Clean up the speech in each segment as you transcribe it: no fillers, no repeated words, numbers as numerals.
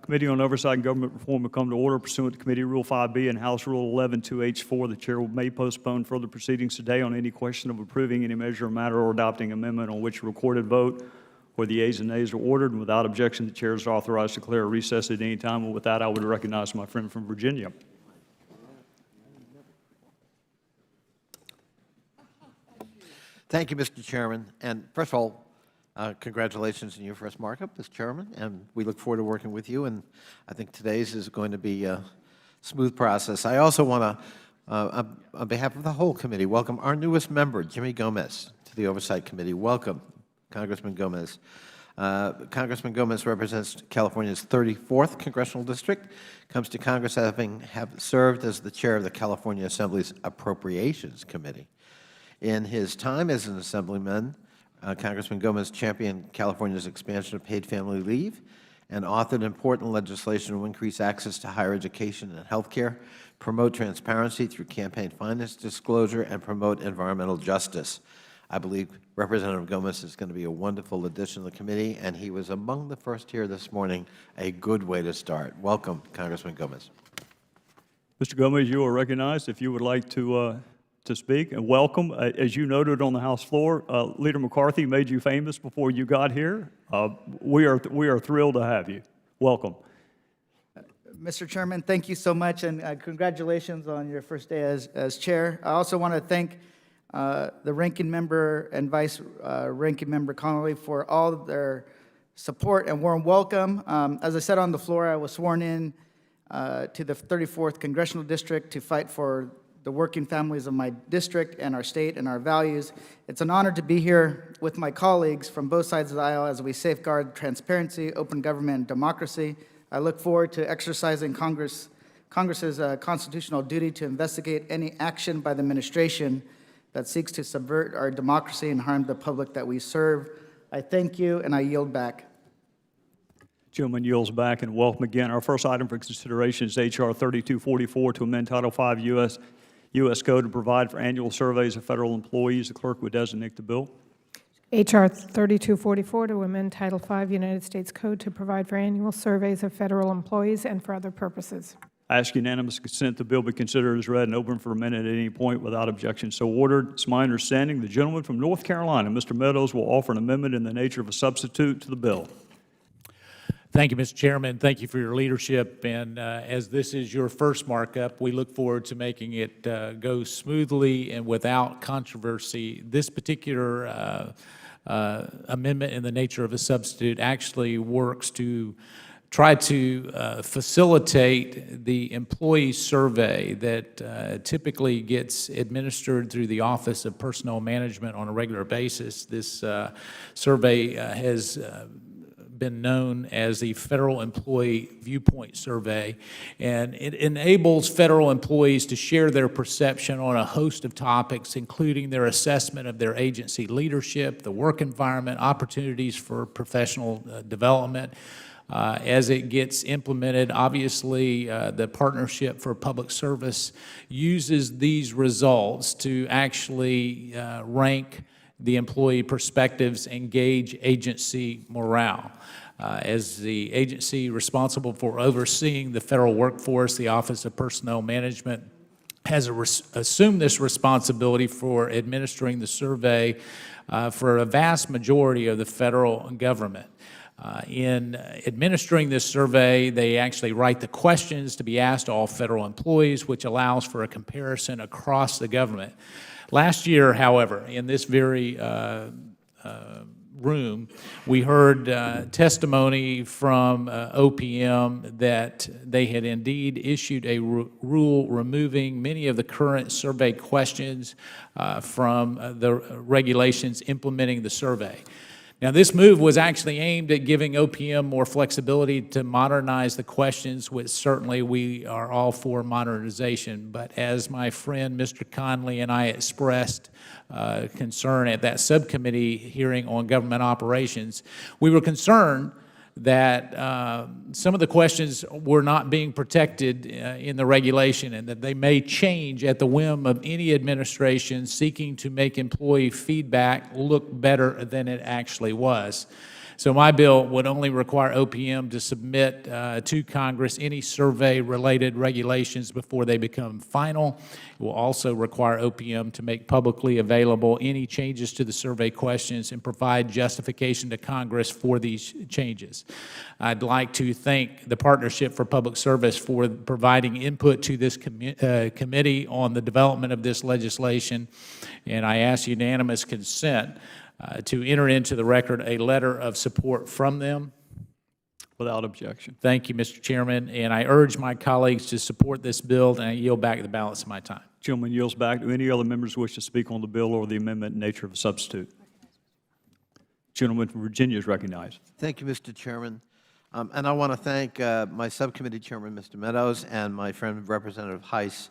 Committee on Oversight and Government Reform will come to order pursuant to Committee Rule 5B and House Rule 11-2H4. The Chair may postpone further proceedings today on any question of approving any measure or matter or adopting amendment on which a recorded vote or the ayes and nays are ordered. And without objection, the Chair is authorized to declare a recess at any time. And with that, I would recognize my friend from Virginia. Thank you, Mr. Chairman. And first of all, congratulations on your first markup as chairman, and we look forward to working with you. And I think today's is going to be a smooth process. I also want to, on behalf of the whole committee, welcome our newest member, Jimmy Gomez, to the Oversight Committee. Welcome, Congressman Gomez. Congressman Gomez represents California's 34th congressional district, comes to Congress having served as the chair of the California Assembly's Appropriations Committee. In his time as an assemblyman, Congressman Gomez championed California's expansion of paid family leave and authored important legislation to increase access to higher education and health care, promote transparency through campaign finance disclosure, and promote environmental justice. I believe Representative Gomez is going to be a wonderful addition to the committee, and he was among the first here this morning, a good way to start. Welcome, Congressman Gomez. Mr. Gomez, you are recognized if you would like to speak, and welcome. As you noted on the House floor, Leader McCarthy made you famous before you got here. We are thrilled to have you. Welcome. Mr. Chairman, thank you so much, and congratulations on your first day as chair. I also want to thank the ranking member and vice ranking member Connolly for all of their support and warm welcome. As I said on the floor, I was sworn in to the 34th Congressional District to fight for the working families of my district and our state and our values. It's an honor to be here with my colleagues from both sides of the aisle as we safeguard transparency, open government, and democracy. I look forward to exercising Congress's constitutional duty to investigate any action by the administration that seeks to subvert our democracy and harm the public that we serve. I thank you, and I yield back. Gentleman yields back, and welcome again. Our first item for consideration is H.R. 3244 to amend Title V U.S. Code to provide for annual surveys of federal employees. The clerk would designate the bill. H.R. 3244 to amend Title V United States Code to provide for annual surveys of federal employees and for other purposes. I ask unanimous consent the bill be considered as read and open for a minute at any point without objection. So ordered. It's my understanding the gentleman from North Carolina, Mr. Meadows, will offer an amendment in the nature of a substitute to the bill. Thank you, Mr. Chairman. Thank you for your leadership. And as this is your first markup, we look forward to making it go smoothly and without controversy. This particular amendment in the nature of a substitute actually works to try to facilitate the employee survey that typically gets administered through the Office of Personnel Management on a regular basis. This survey has been known as the Federal Employee Viewpoint Survey, and it enables federal employees to share their perception on a host of topics, including their assessment of their agency leadership, the work environment, opportunities for professional development. As it gets implemented, obviously, the Partnership for Public Service uses these results to actually rank the employee perspectives and gauge agency morale. As the agency responsible for overseeing the federal workforce, the Office of Personnel Management has assumed this responsibility for administering the survey for a vast majority of the federal government. In administering this survey, they actually write the questions to be asked to all federal employees, which allows for a comparison across the government. Last year, however, in this very room, we heard testimony from OPM that they had indeed issued a rule removing many of the current survey questions from the regulations implementing the survey. Now, this move was actually aimed at giving OPM more flexibility to modernize the questions, which certainly we are all for modernization. But as my friend Mr. Conley and I expressed concern at that subcommittee hearing on government operations, we were concerned that some of the questions were not being protected in the regulation, and that they may change at the whim of any administration seeking to make employee feedback look better than it actually was. So my bill would only require OPM to submit to Congress any survey-related regulations before they become final. It will also require OPM to make publicly available any changes to the survey questions and provide justification to Congress for these changes. I'd like to thank the Partnership for Public Service for providing input to this committee on the development of this legislation, and I ask unanimous consent to enter into the record a letter of support from them. Without objection. Thank you, Mr. Chairman, and I urge my colleagues to support this bill, and I yield back the balance of my time. Gentleman yields back. Do any other members wish to speak on the bill or the amendment in nature of a substitute? Gentleman from Virginia is recognized. Thank you, Mr. Chairman. And I want to thank my subcommittee chairman, Mr. Meadows, and my friend Representative Heiss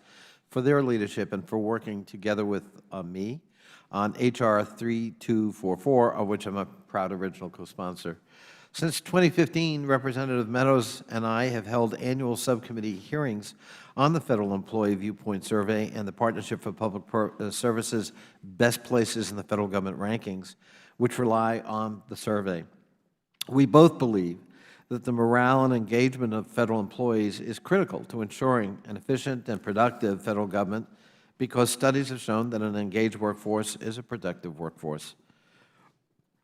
for their leadership and for working together with me on H.R. 3244, of which I'm a proud original co-sponsor. Since 2015, Representative Meadows and I have held annual subcommittee hearings on the Federal Employee Viewpoint Survey and the Partnership for Public Services Best Places in the Federal Government Rankings, which rely on the survey. We both believe that the morale and engagement of Federal employees is critical to ensuring an efficient and productive Federal government, because studies have shown that an engaged workforce is a productive workforce.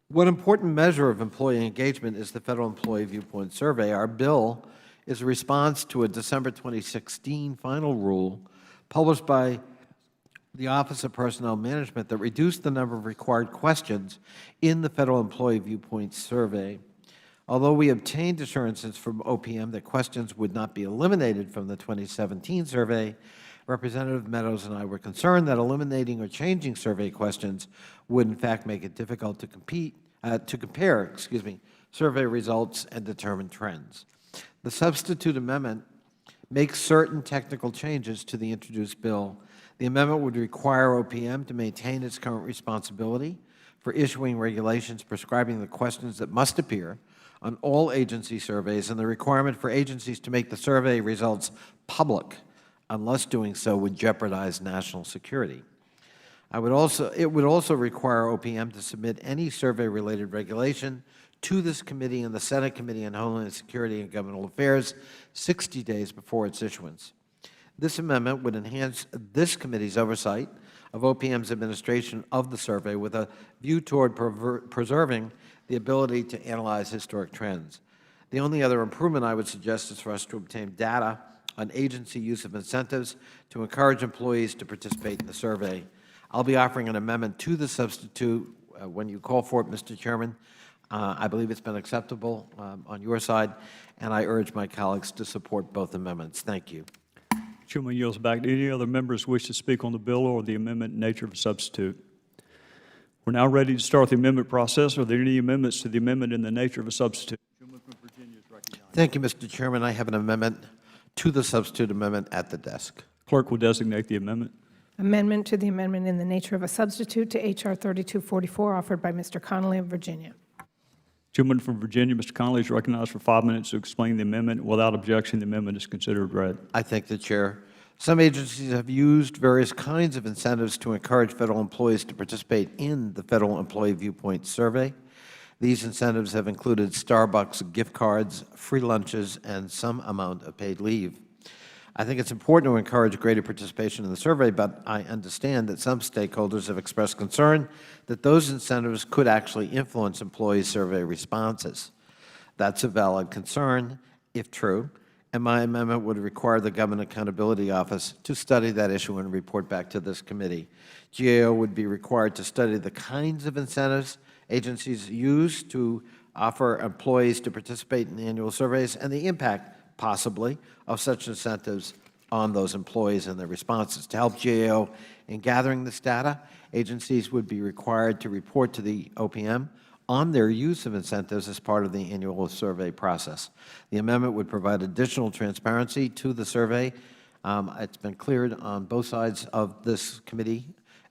One important measure of employee engagement is the Federal Employee Viewpoint Survey. Our bill is a response to a December 2016 final rule published by the Office of Personnel Management that reduced the number of required questions in the Federal Employee Viewpoint Survey. Although we obtained assurances from OPM that questions would not be eliminated from the 2017 survey, Representative Meadows and I were concerned that eliminating or changing survey questions would in fact make it difficult to compare survey results and determine trends. The substitute amendment makes certain technical changes to the introduced bill. The amendment would require OPM to maintain its current responsibility for issuing regulations prescribing the questions that must appear on all agency surveys, and the requirement for agencies to make the survey results public, unless doing so would jeopardize national security. It would also require OPM to submit any survey-related regulation to this committee and the Senate Committee on Homeland Security and Governmental Affairs 60 days before its issuance. This amendment would enhance this committee's oversight of OPM's administration of the survey with a view toward preserving the ability to analyze historic trends. The only other improvement I would suggest is for us to obtain data on agency use of incentives to encourage employees to participate in the survey. I'll be offering an amendment to the substitute when you call for it, Mr. Chairman. I believe it's been acceptable on your side, and I urge my colleagues to support both amendments. Thank you. Gentleman yields back. Do any other members wish to speak on the bill or the amendment in nature of a substitute? We're now ready to start the amendment process. Are there any amendments to the amendment in the nature of a substitute? Gentleman from Virginia is recognized. Thank you, Mr. Chairman. I have an amendment to the substitute amendment at the desk. Clerk will designate the amendment. Amendment to the amendment in the nature of a substitute to H.R. 3244, offered by Mr. Connolly of Virginia. Gentleman from Virginia, Mr. Connolly, is recognized for 5 minutes to explain the amendment. Without objection, the amendment is considered read. I thank the Chair. Some agencies have used various kinds of incentives to encourage Federal employees to participate in the Federal Employee Viewpoint Survey. These incentives have included Starbucks gift cards, free lunches, and some amount of paid leave. I think it's important to encourage greater participation in the survey, but I understand that some stakeholders have expressed concern that those incentives could actually influence employee survey responses. That's a valid concern, if true, and my amendment would require the Government Accountability Office to study that issue and report back to this committee. GAO would be required to study the kinds of incentives agencies use to offer employees to participate in annual surveys and the impact, possibly, of such incentives on those employees and their responses. To help GAO in gathering this data, agencies would be required to report to the OPM on their use of incentives as part of the annual survey process. The amendment would provide additional transparency to the survey. It's been cleared on both sides of this committee,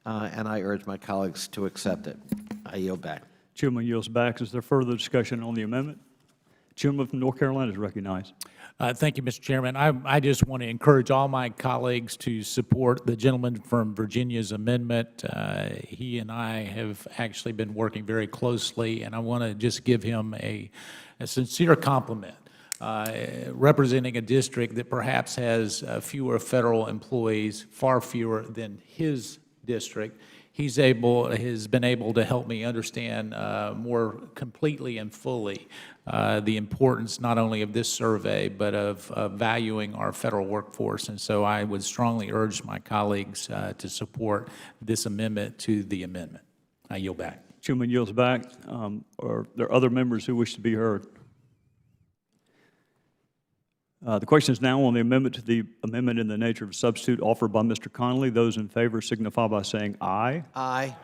and I urge my colleagues to accept it. I yield back. Gentleman yields back. Is there further discussion on the amendment? Gentleman from North Carolina is recognized. Thank you, Mr. Chairman. I just want to encourage all my colleagues to support the gentleman from Virginia's amendment. He and I have actually been working very closely, and I want to just give him a sincere compliment. Representing a district that perhaps has fewer federal employees, far fewer than his district, has been able to help me understand more completely and fully the importance not only of this survey, but of valuing our federal workforce. And so I would strongly urge my colleagues to support this amendment to the amendment. I yield back. Gentleman yields back. Are there other members who wish to be heard? The question is now on the amendment to the amendment in the nature of a substitute offered by Mr. Connolly. Those in favor signify by saying aye. Aye.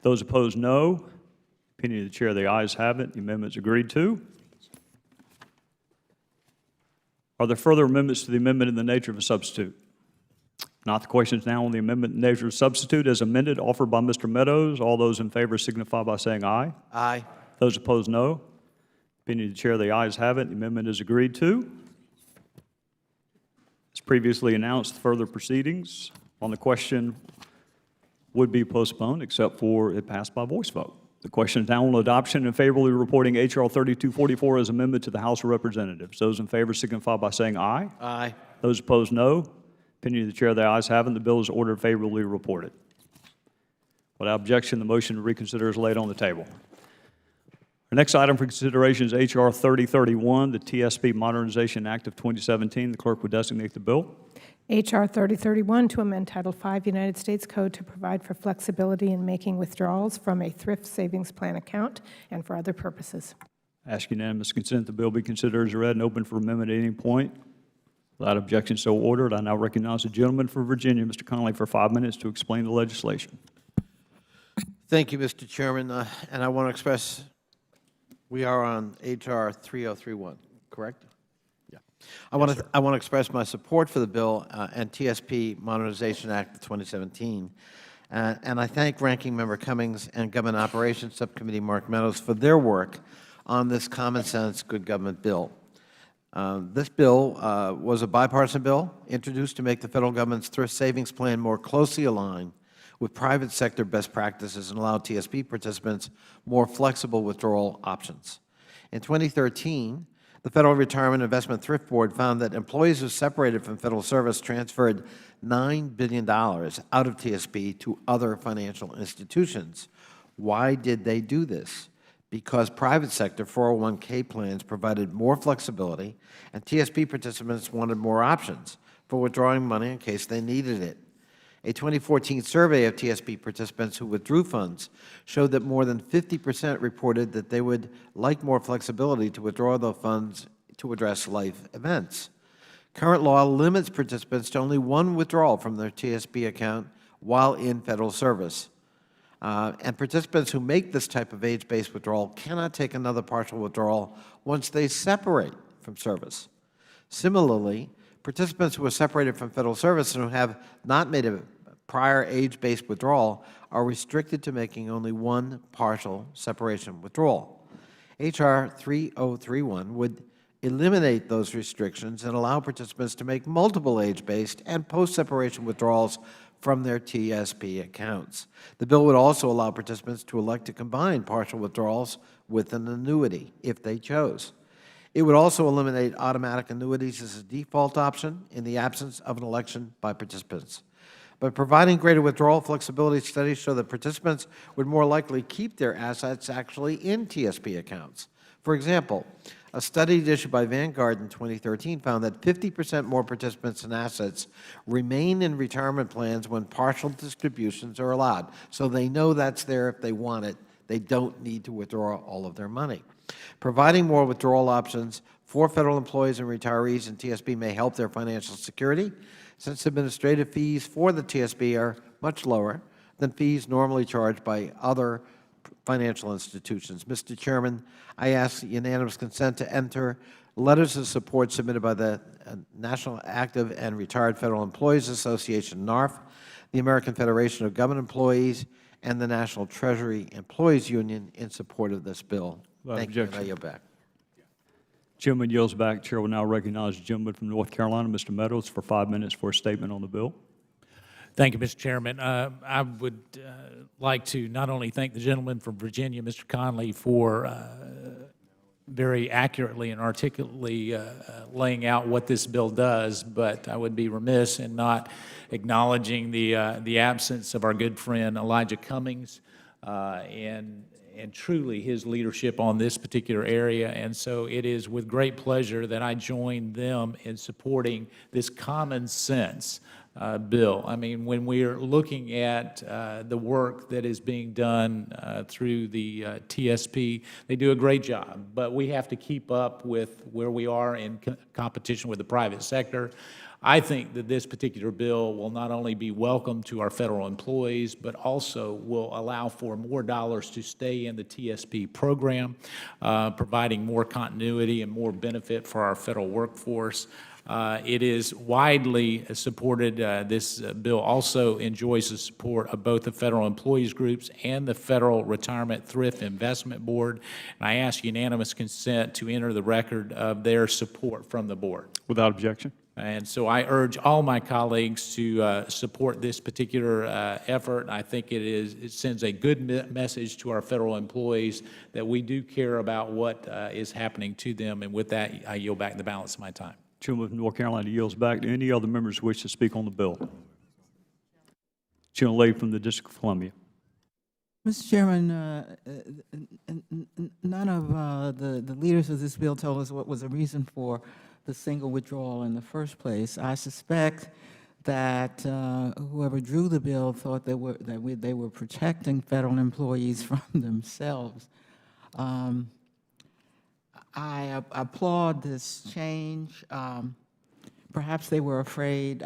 Those opposed, no. Opinion of the chair, the ayes have it. The amendment is agreed to. Are there further amendments to the amendment in the nature of a substitute? Not. The question is now on the amendment in the nature of a substitute as amended offered by Mr. Meadows. All those in favor signify by saying aye. Aye. Those opposed, no. Opinion of the chair, the ayes have it. The amendment is agreed to. As previously announced, further proceedings on the question would be postponed except for it passed by voice vote. The question is now on adoption and favorably reporting H.R. 3244 as amendment to the House of Representatives. Those in favor signify by saying aye. Aye. Those opposed, no. Opinion of the chair, the ayes have it. The bill is ordered favorably reported. Without objection, the motion to reconsider is laid on the table. Our next item for consideration is H.R. 3031, the TSP Modernization Act of 2017. The clerk would designate the bill. H.R. 3031 to amend Title V United States Code to provide for flexibility in making withdrawals from a thrift savings plan account and for other purposes. Ask unanimous consent the bill be considered as read and open for amendment at any point. Without objection, so ordered. I now recognize the gentleman from Virginia, Mr. Connolly, for 5 minutes to explain the legislation. Thank you, Mr. Chairman. And I want to express, we are on H.R. 3031, correct? Yeah. I want to express my support for the bill and TSP Modernization Act of 2017. And I thank Ranking Member Cummings and Government Operations Subcommittee Mark Meadows for their work on this common sense good government bill. This bill was a bipartisan bill introduced to make the federal government's thrift savings plan more closely aligned with private sector best practices and allow TSP participants more flexible withdrawal options. In 2013, the Federal Retirement Investment Thrift Board found that employees who separated from federal service transferred $9 billion out of TSP to other financial institutions. Why did they do this? Because private sector 401k plans provided more flexibility, and TSP participants wanted more options for withdrawing money in case they needed it. A 2014 survey of TSP participants who withdrew funds showed that more than 50% reported that they would like more flexibility to withdraw the funds to address life events. Current law limits participants to only one withdrawal from their TSP account while in federal service. And participants who make this type of age-based withdrawal cannot take another partial withdrawal once they separate from service. Similarly, participants who are separated from federal service and who have not made a prior age-based withdrawal are restricted to making only one partial separation withdrawal. H.R. 3031 would eliminate those restrictions and allow participants to make multiple age-based and post-separation withdrawals from their TSP accounts. The bill would also allow participants to elect to combine partial withdrawals with an annuity if they chose. It would also eliminate automatic annuities as a default option in the absence of an election by participants. By providing greater withdrawal flexibility, studies show that participants would more likely keep their assets actually in TSP accounts. For example, a study issued by Vanguard in 2013 found that 50% more participants and assets remain in retirement plans when partial distributions are allowed. So they know that's there if they want it. They don't need to withdraw all of their money. Providing more withdrawal options for federal employees and retirees in TSP may help their financial security, since administrative fees for the TSP are much lower than fees normally charged by other financial institutions. Mr. Chairman, I ask unanimous consent to enter letters of support submitted by the National Active and Retired Federal Employees Association, NARF, the American Federation of Government Employees, and the National Treasury Employees Union in support of this bill. Without Thank you, and I objection. yield back. Gentleman yields back. Chair will now recognize the gentleman from North Carolina, Mr. Meadows, for 5 minutes for a statement on the bill. Thank you, Mr. Chairman. I would like to not only thank the gentleman from Virginia, Mr. Conley, for very accurately and articulately laying out what this bill does, but I would be remiss in not acknowledging the absence of our good friend Elijah Cummings and truly his leadership on this particular area. And so it is with great pleasure that I join them in supporting this common sense bill. I mean, when we're looking at the work that is being done through the TSP, they do a great job, but we have to keep up with where we are in competition with the private sector. I think that this particular bill will not only be welcome to our federal employees, but also will allow for more dollars to stay in the TSP program, providing more continuity and more benefit for our federal workforce. It is widely supported. This bill also enjoys the support of both the federal employees groups and the Federal Retirement Thrift Investment Board. And I ask unanimous consent to enter the record of their support from the board. Without objection. And so I urge all my colleagues to support this particular effort. I think it sends a good message to our federal employees that we do care about what is happening to them. And with that, I yield back the balance of my time. Gentleman from North Carolina yields back. Do any other members wish to speak on the bill? Gentlelady from the District of Columbia. Mr. Chairman, none of the leaders of this bill told us what was the reason for the single withdrawal in the first place. I suspect that whoever drew the bill thought they were protecting federal employees from themselves. I applaud this change. Perhaps they were afraid,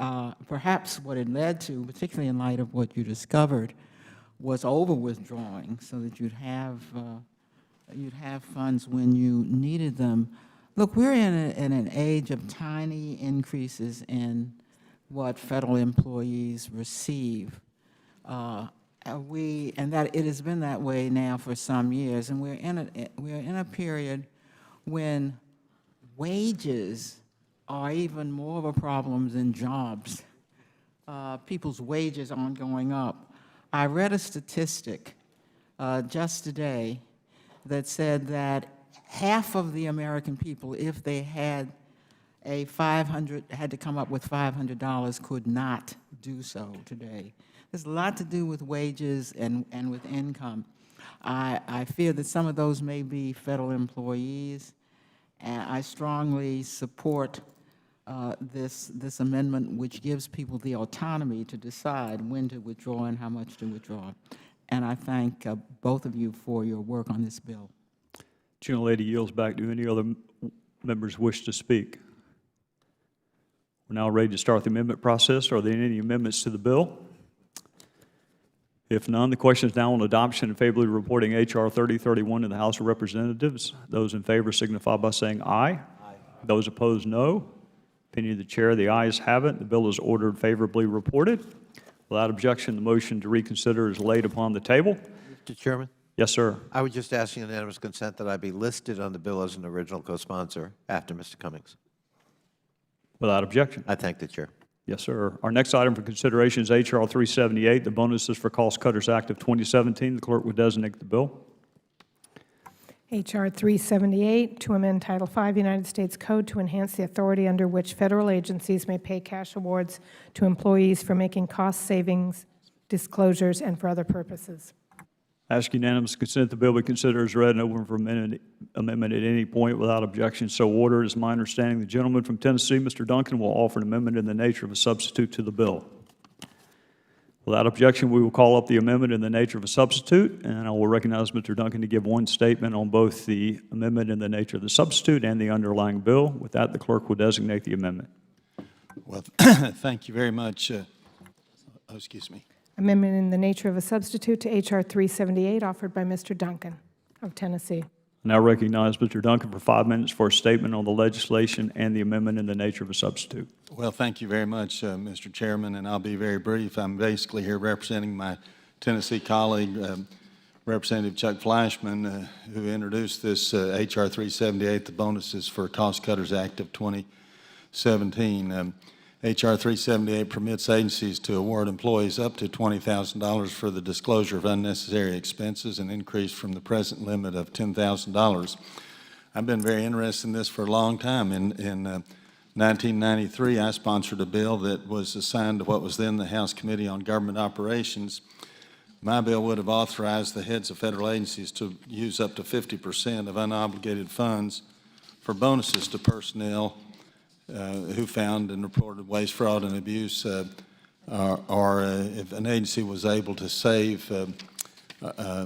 perhaps what it led to, particularly in light of what you discovered, was over-withdrawing so that you'd have funds when you needed them. Look, we're in an age of tiny increases in what federal employees receive. And that it has been that way now for some years, and we're in a period when wages are even more of a problem than jobs. People's wages aren't going up. I read a statistic just today that said that half of the American people, if they had to come up with $500, could not do so today. There's a lot to do with wages and with income. I fear that some of those may be federal employees, and I strongly support this amendment, which gives people the autonomy to decide when to withdraw and how much to withdraw. And I thank both of you for your work on this bill. Gentlelady yields back. Do any other members wish to speak? We're now ready to start the amendment process. Are there any amendments to the bill? If none, the question is now on adoption and favorably reporting H.R. 3031 to the House of Representatives. Those in favor signify by saying aye. Aye. Those opposed, no. Opinion of the chair, the ayes have it. The bill is ordered favorably reported. Without objection, the motion to reconsider is laid upon the table. Mr. Chairman, Yes, sir. I would just ask unanimous consent that I be listed on the bill as an original co-sponsor after Mr. Cummings. Without objection. I thank the chair. Yes, sir. Our next item for consideration is H.R. 378, the Bonuses for Cost Cutters Act of 2017. The clerk will designate the bill. H.R. 378, to amend Title V United States Code to enhance the authority under which federal agencies may pay cash awards to employees for making cost savings disclosures and for other purposes. Ask unanimous consent the bill be considered as read and open for amendment at any point without objection. So ordered. It is my understanding the gentleman from Tennessee, Mr. Duncan, will offer an amendment in the nature of a substitute to the bill. Without objection, we will call up the amendment in the nature of a substitute, and I will recognize Mr. Duncan to give one statement on both the amendment in the nature of the substitute and the underlying bill. With that, the clerk will designate the amendment. Well, thank you very much. Excuse me. Amendment in the nature of a substitute to H.R. 378, offered by Mr. Duncan of Tennessee. I now recognize Mr. Duncan for 5 minutes for a statement on the legislation and the amendment in the nature of a substitute. Well, thank you very much, Mr. Chairman, and I'll be very brief. I'm basically here representing my Tennessee colleague. Representative Chuck Flashman, who introduced this H.R. 378, the Bonuses for Cost Cutters Act of 2017. H.R. 378 permits agencies to award employees up to $20,000 for the disclosure of unnecessary expenses, an increase from the present limit of $10,000. I've been very interested in this for a long time. In 1993, I sponsored a bill that was assigned to what was then the House Committee on Government Operations. My bill would have authorized the heads of federal agencies to use up to 50% of unobligated funds for bonuses to personnel who found and reported waste, fraud, and abuse, or if an agency was able to save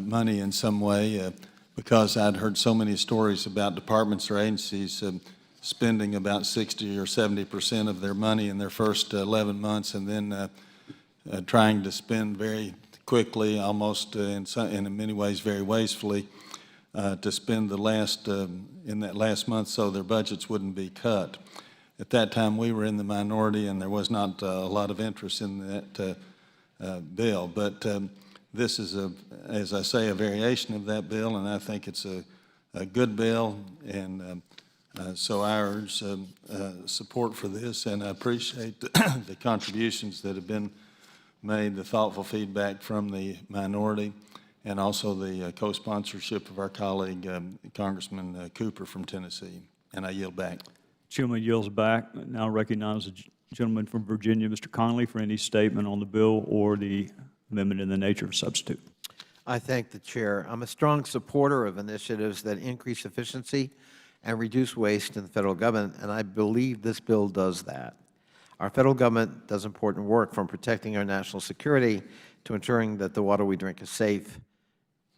money in some way, because I'd heard so many stories about departments or agencies spending about 60 or 70% of their money in their first 11 months and then trying to spend very quickly, almost in many ways very wastefully, to spend the last, in that last month so their budgets wouldn't be cut. At that time, we were in the minority, and there was not a lot of interest in that bill. But this is, as I say, a variation of that bill, and I think it's a good bill. And so I urge support for this, and I appreciate the contributions that have been made, the thoughtful feedback from the minority, and also the co-sponsorship of our colleague, Congressman Cooper from Tennessee. And I yield back. Chairman yields back. Now recognize the gentleman from Virginia, Mr. Connolly, for any statement on the bill or the amendment in the nature of a substitute. I thank the chair. I'm a strong supporter of initiatives that increase efficiency and reduce waste in the federal government, and I believe this bill does that. Our federal government does important work, from protecting our national security to ensuring that the water we drink is safe,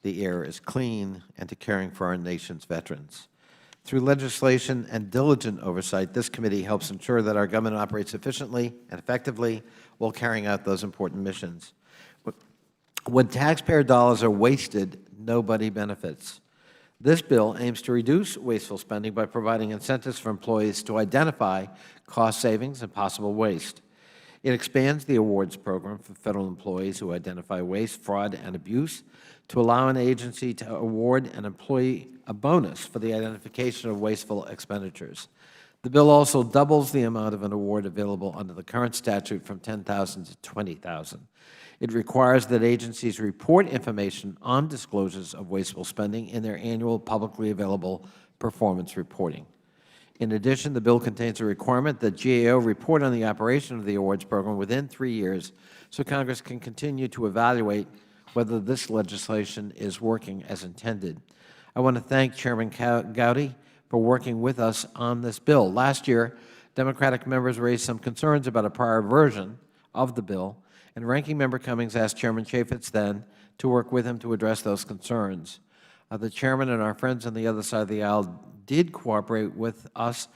the air is clean, and to caring for our nation's veterans. Through legislation and diligent oversight, this committee helps ensure that our government operates efficiently and effectively while carrying out those important missions. When taxpayer dollars are wasted, nobody benefits. This bill aims to reduce wasteful spending by providing incentives for employees to identify cost savings and possible waste. It expands the awards program for federal employees who identify waste, fraud, and abuse to allow an agency to award an employee a bonus for the identification of wasteful expenditures. The bill also doubles the amount of an award available under the current statute from $10,000 to $20,000. It requires that agencies report information on disclosures of wasteful spending in their annual publicly available performance reporting. In addition, the bill contains a requirement that GAO report on the operation of the awards program within 3 years so Congress can continue to evaluate whether this legislation is working as intended. I want to thank Chairman Gowdy for working with us on this bill. Last year, Democratic members raised some concerns about a prior version of the bill, and Ranking Member Cummings asked Chairman Chaffetz then to work with him to address those concerns. The Chairman and our friends on the other side of the aisle did cooperate with us,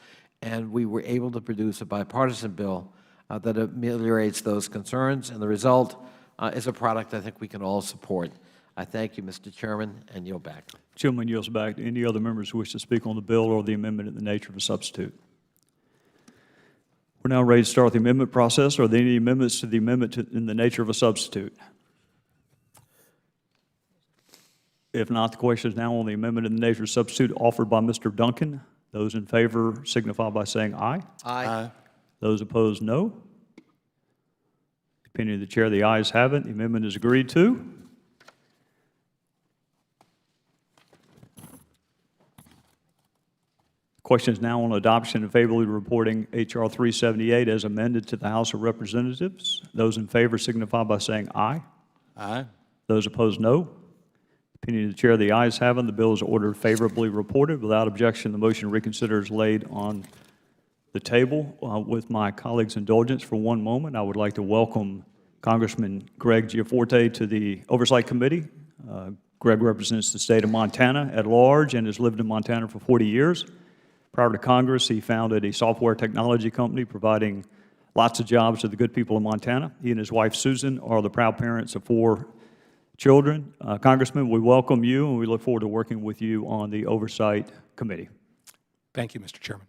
and we were able to produce a bipartisan bill that ameliorates those concerns, and the result is a product I think we can all support. I thank you, Mr. Chairman, and yield back. Gentleman yields back. Any other members who wish to speak on the bill or the amendment in the nature of a substitute? We're now ready to start the amendment process. Are there any amendments to the amendment in the nature of a substitute? If not, the question is now on the amendment in the nature of a substitute offered by Mr. Duncan. Those in favor signify by saying aye. Aye. Those opposed, no. Opinion of the chair, the ayes have it. The amendment is agreed to. Question is now on adoption and favorably reporting H.R. 378 as amended to the House of Representatives. Those in favor signify by saying aye. Aye. Those opposed, no. Opinion of the chair, the ayes have it. The bill is ordered favorably reported. Without objection, the motion to reconsider is laid on the table. With my colleagues' indulgence for one moment, I would like to welcome Congressman Greg Giaforte to the Oversight Committee. Greg represents the state of Montana at large and has lived in Montana for 40 years. Prior to Congress, he founded a software technology company providing lots of jobs to the good people of Montana. He and his wife, Susan, are the proud parents of 4 children. Congressman, we welcome you, and we look forward to working with you on the Oversight Committee. Thank you, Mr. Chairman.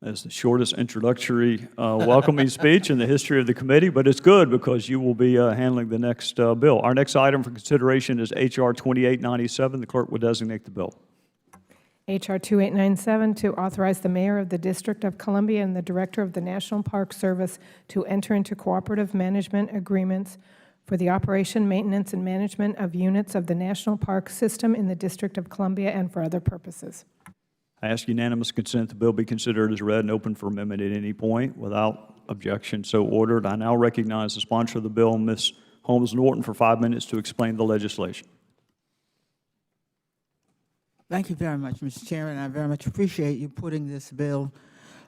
That's the shortest introductory welcoming speech in the history of the committee, but it's good because you will be handling the next bill. Our next item for consideration is H.R. 2897. The clerk will designate the bill. H.R. 2897, to authorize the mayor of the District of Columbia and the director of the National Park Service to enter into cooperative management agreements for the operation, maintenance, and management of units of the National Park System in the District of Columbia and for other purposes. I ask unanimous consent the bill be considered as read and open for amendment at any point. Without objection, so ordered. I now recognize the sponsor of the bill, Ms. Holmes Norton, for 5 minutes to explain the legislation. Thank you very much, Mr. Chairman. I very much appreciate you putting this bill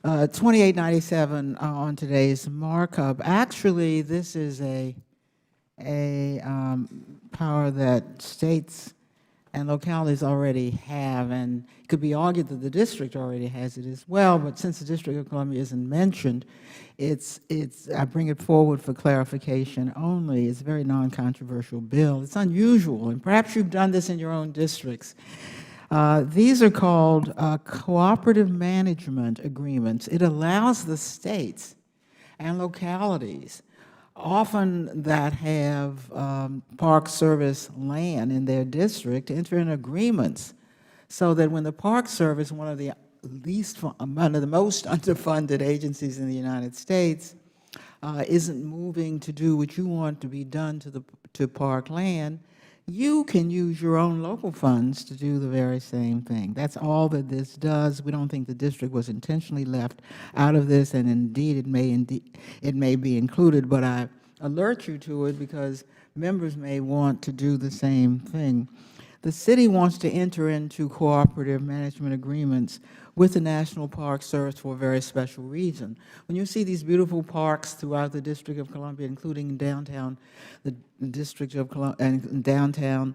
2897 on today's markup. Actually, this is a power that states and localities already have, and it could be argued that the district already has it as well, but since the District of Columbia isn't mentioned, I bring it forward for clarification only. It's a very non-controversial bill. It's unusual, and perhaps you've done this in your own districts. These are called cooperative management agreements. It allows the states and localities, often that have Park Service land in their district, to enter in agreements so that when the Park Service, one of the most underfunded agencies in the United States, isn't moving to do what you want to be done to park land, you can use your own local funds to do the very same thing. That's all that this does. We don't think the district was intentionally left out of this, and indeed it may be included, but I alert you to it because members may want to do the same thing. The city wants to enter into cooperative management agreements with the National Park Service for a very special reason. When you see these beautiful parks throughout the District of Columbia, including downtown, the District of Columbia, and downtown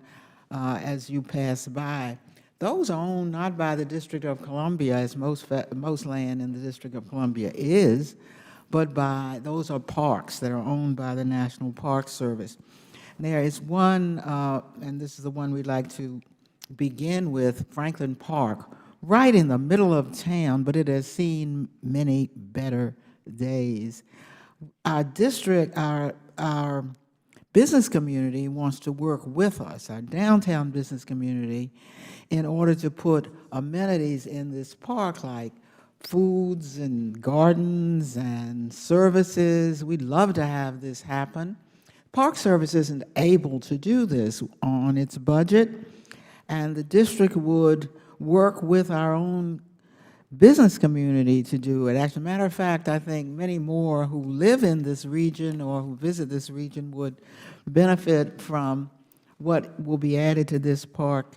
as you pass by, those are owned not by the District of Columbia, as most land in the District of Columbia is, but those are parks that are owned by the National Park Service. There is one, and this is the one we'd like to begin with, Franklin Park, right in the middle of town, but it has seen many better days. Our district, our business community wants to work with us, our downtown business community, in order to put amenities in this park like foods and gardens and services. We'd love to have this happen. Park Service isn't able to do this on its budget, and the district would work with our own business community to do it. As a matter of fact, I think many more who live in this region or who visit this region would benefit from what will be added to this park,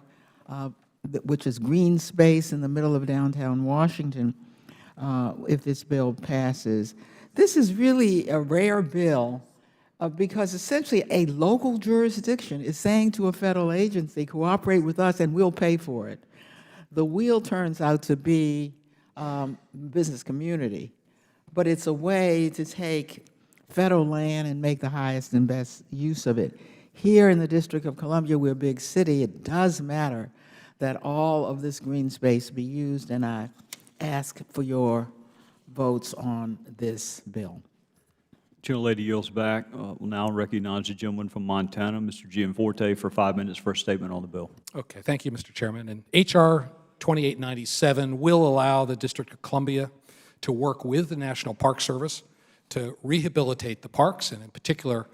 which is green space in the middle of downtown Washington, if this bill passes. This is really a rare bill because essentially a local jurisdiction is saying to a federal agency, cooperate with us and we'll pay for it. The wheel turns out to be business community, but it's a way to take federal land and make the highest and best use of it. Here in the District of Columbia, we're a big city. It does matter that all of this green space be used, and I ask for your votes on this bill. Gentlelady yields back. We'll now recognize the gentleman from Montana, Mr. Gianforte, for 5 minutes for a statement on the bill. Okay, thank you, Mr. Chairman. And H.R. 2897 will allow the District of Columbia to work with the National Park Service to rehabilitate the parks, and in particular,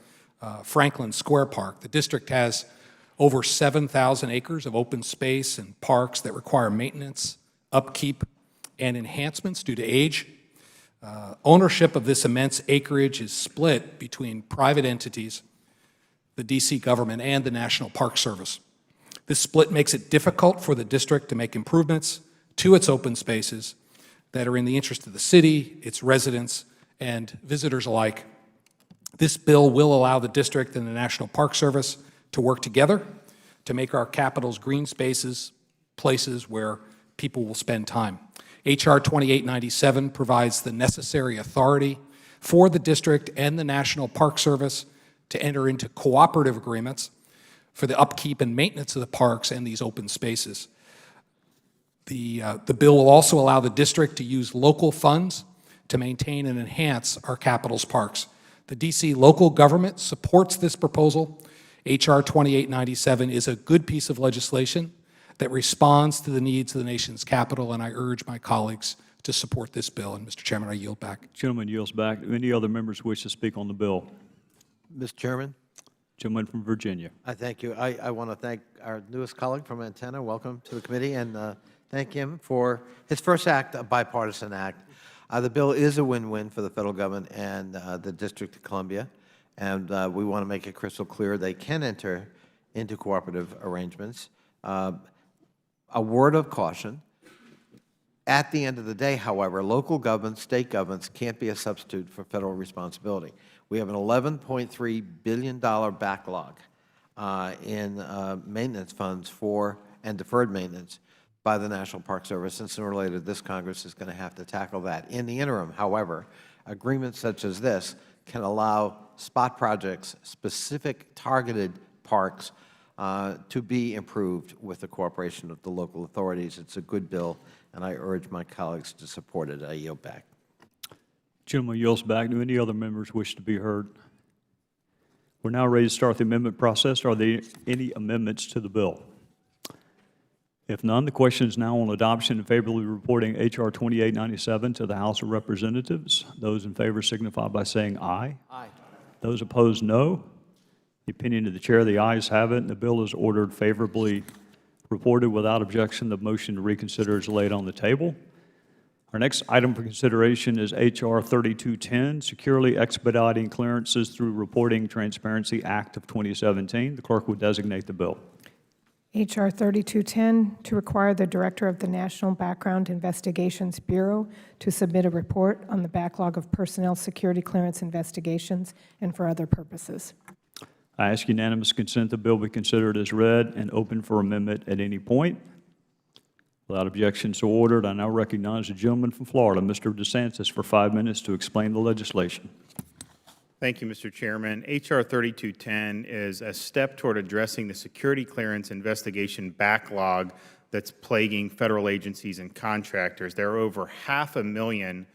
Franklin Square Park. The district has over 7,000 acres of open space and parks that require maintenance, upkeep, and enhancements due to age. Ownership of this immense acreage is split between private entities, the D.C. government, and the National Park Service. This split makes it difficult for the district to make improvements to its open spaces that are in the interest of the city, its residents, and visitors alike. This bill will allow the district and the National Park Service to work together to make our capital's green spaces places where people will spend time. H.R. 2897 provides the necessary authority for the district and the National Park Service to enter into cooperative agreements for the upkeep and maintenance of the parks and these open spaces. The bill will also allow the district to use local funds to maintain and enhance our capital's parks. The DC local government supports this proposal. H.R. 2897 is a good piece of legislation that responds to the needs of the nation's capital, and I urge my colleagues to support this bill. And Mr. Chairman, I yield back. Gentleman yields back. Do any other members wish to speak on the bill? Mr. Chairman, Gentleman from Virginia. I thank you. I want to thank our newest colleague from Antenna. Welcome to the committee, and thank him for his first act, a bipartisan act. The bill is a win-win for the federal government and the District of Columbia, and we want to make it crystal clear they can enter into cooperative arrangements. A word of caution. At the end of the day, however, local governments, state governments can't be a substitute for federal responsibility. We have an $11.3 billion backlog in maintenance funds and deferred maintenance by the National Park Service, and sooner or later this Congress is going to have to tackle that. In the interim, however, agreements such as this can allow spot projects, specific targeted parks, to be improved with the cooperation of the local authorities. It's a good bill, and I urge my colleagues to support it. I yield back. Gentleman yields back. Do any other members wish to be heard? We're now ready to start the amendment process. Are there any amendments to the bill? If none, the question is now on adoption and favorably reporting H.R. 2897 to the House of Representatives. Those in favor signify by saying aye. Aye. Those opposed, no. The opinion of the chair, the ayes have it, and the bill is ordered favorably reported without objection. The motion to reconsider is laid on the table. Our next item for consideration is H.R. 3210, Securely Expediting Clearances Through Reporting Transparency Act of 2017. The clerk will designate the bill. H.R. 3210, to require the Director of the National Background Investigations Bureau to submit a report on the backlog of personnel security clearance investigations and for other purposes. I ask unanimous consent the bill be considered as read and open for amendment at any point. Without objection, so ordered. I now recognize the gentleman from Florida, Mr. DeSantis, for 5 minutes to explain the legislation. Thank you, Mr. Chairman. H.R. 3210 is a step toward addressing the security clearance investigation backlog that's plaguing federal agencies and contractors. There are over 500,000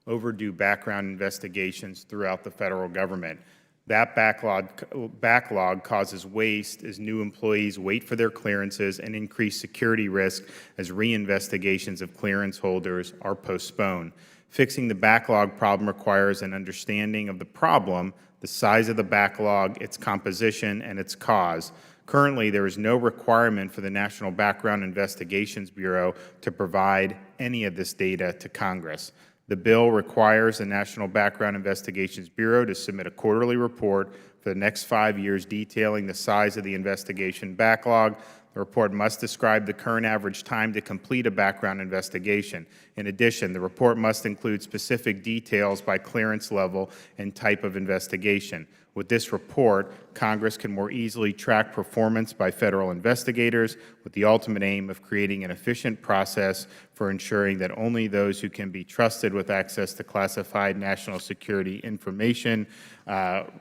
overdue background investigations throughout the federal government. That backlog causes waste as new employees wait for their clearances and increased security risk as reinvestigations of clearance holders are postponed. Fixing the backlog problem requires an understanding of the problem, the size of the backlog, its composition, and its cause. Currently, there is no requirement for the National Background Investigations Bureau to provide any of this data to Congress. The bill requires the National Background Investigations Bureau to submit a quarterly report for the next 5 years detailing the size of the investigation backlog. The report must describe the current average time to complete a background investigation. In addition, the report must include specific details by clearance level and type of investigation. With this report, Congress can more easily track performance by federal investigators with the ultimate aim of creating an efficient process for ensuring that only those who can be trusted with access to classified national security information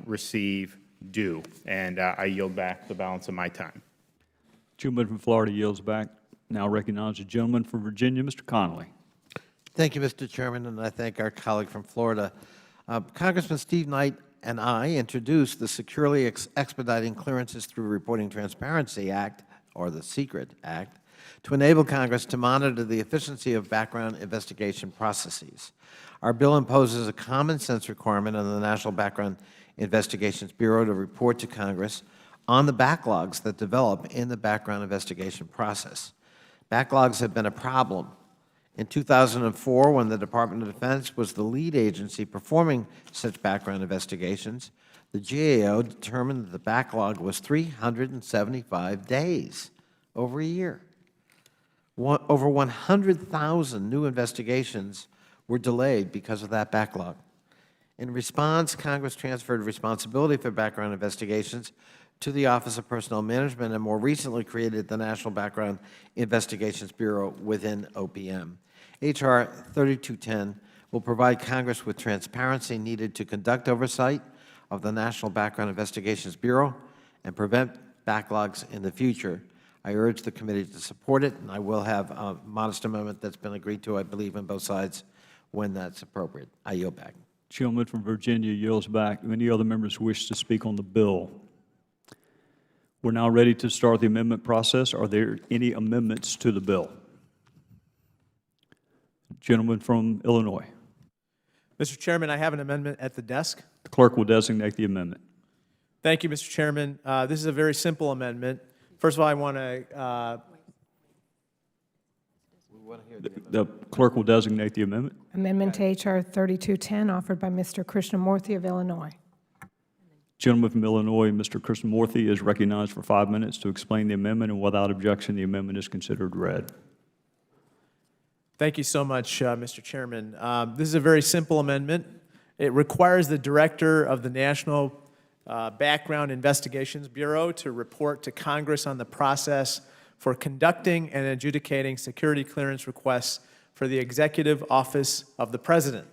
receive due. And I yield back the balance of my time. Gentleman from Florida yields back. Now recognize the gentleman from Virginia, Mr. Connolly. Thank you, Mr. Chairman, and I thank our colleague from Florida. Congressman Steve Knight and I introduced the Securely Expediting Clearances Through Reporting Transparency Act, or the SECRET Act, to enable Congress to monitor the efficiency of background investigation processes. Our bill imposes a common-sense requirement on the National Background Investigations Bureau to report to Congress on the backlogs that develop in the background investigation process. Backlogs have been a problem. In 2004, when the Department of Defense was the lead agency performing such background investigations, the GAO determined that the backlog was 375 days, over a year. Over 100,000 new investigations were delayed because of that backlog. In response, Congress transferred responsibility for background investigations to the Office of Personnel Management and more recently created the National Background Investigations Bureau within OPM. H.R. 3210 will provide Congress with transparency needed to conduct oversight of the National Background Investigations Bureau and prevent backlogs in the future. I urge the committee to support it, and I will have a modest amendment that's been agreed to, I believe, on both sides when that's appropriate. I yield back. Gentleman from Virginia yields back. Do any other members wish to speak on the bill? We're now ready to start the amendment process. Are there any amendments to the bill? Gentleman from Illinois. Mr. Chairman, I have an amendment at the desk. The clerk will designate the amendment. Thank you, Mr. Chairman. This is a very simple amendment. First of all, I want to, The clerk will designate the amendment. Amendment to H.R. 3210, offered by Mr. Krishnamurthy of Illinois. Gentleman from Illinois, Mr. Krishnamurthy, is recognized for 5 minutes to explain the amendment, and without objection, the amendment is considered read. thank you so much, Mr. Chairman. This is a very simple amendment. It requires the director of the National Background Investigations Bureau to report to Congress on the process for conducting and adjudicating security clearance requests for the Executive Office of the President.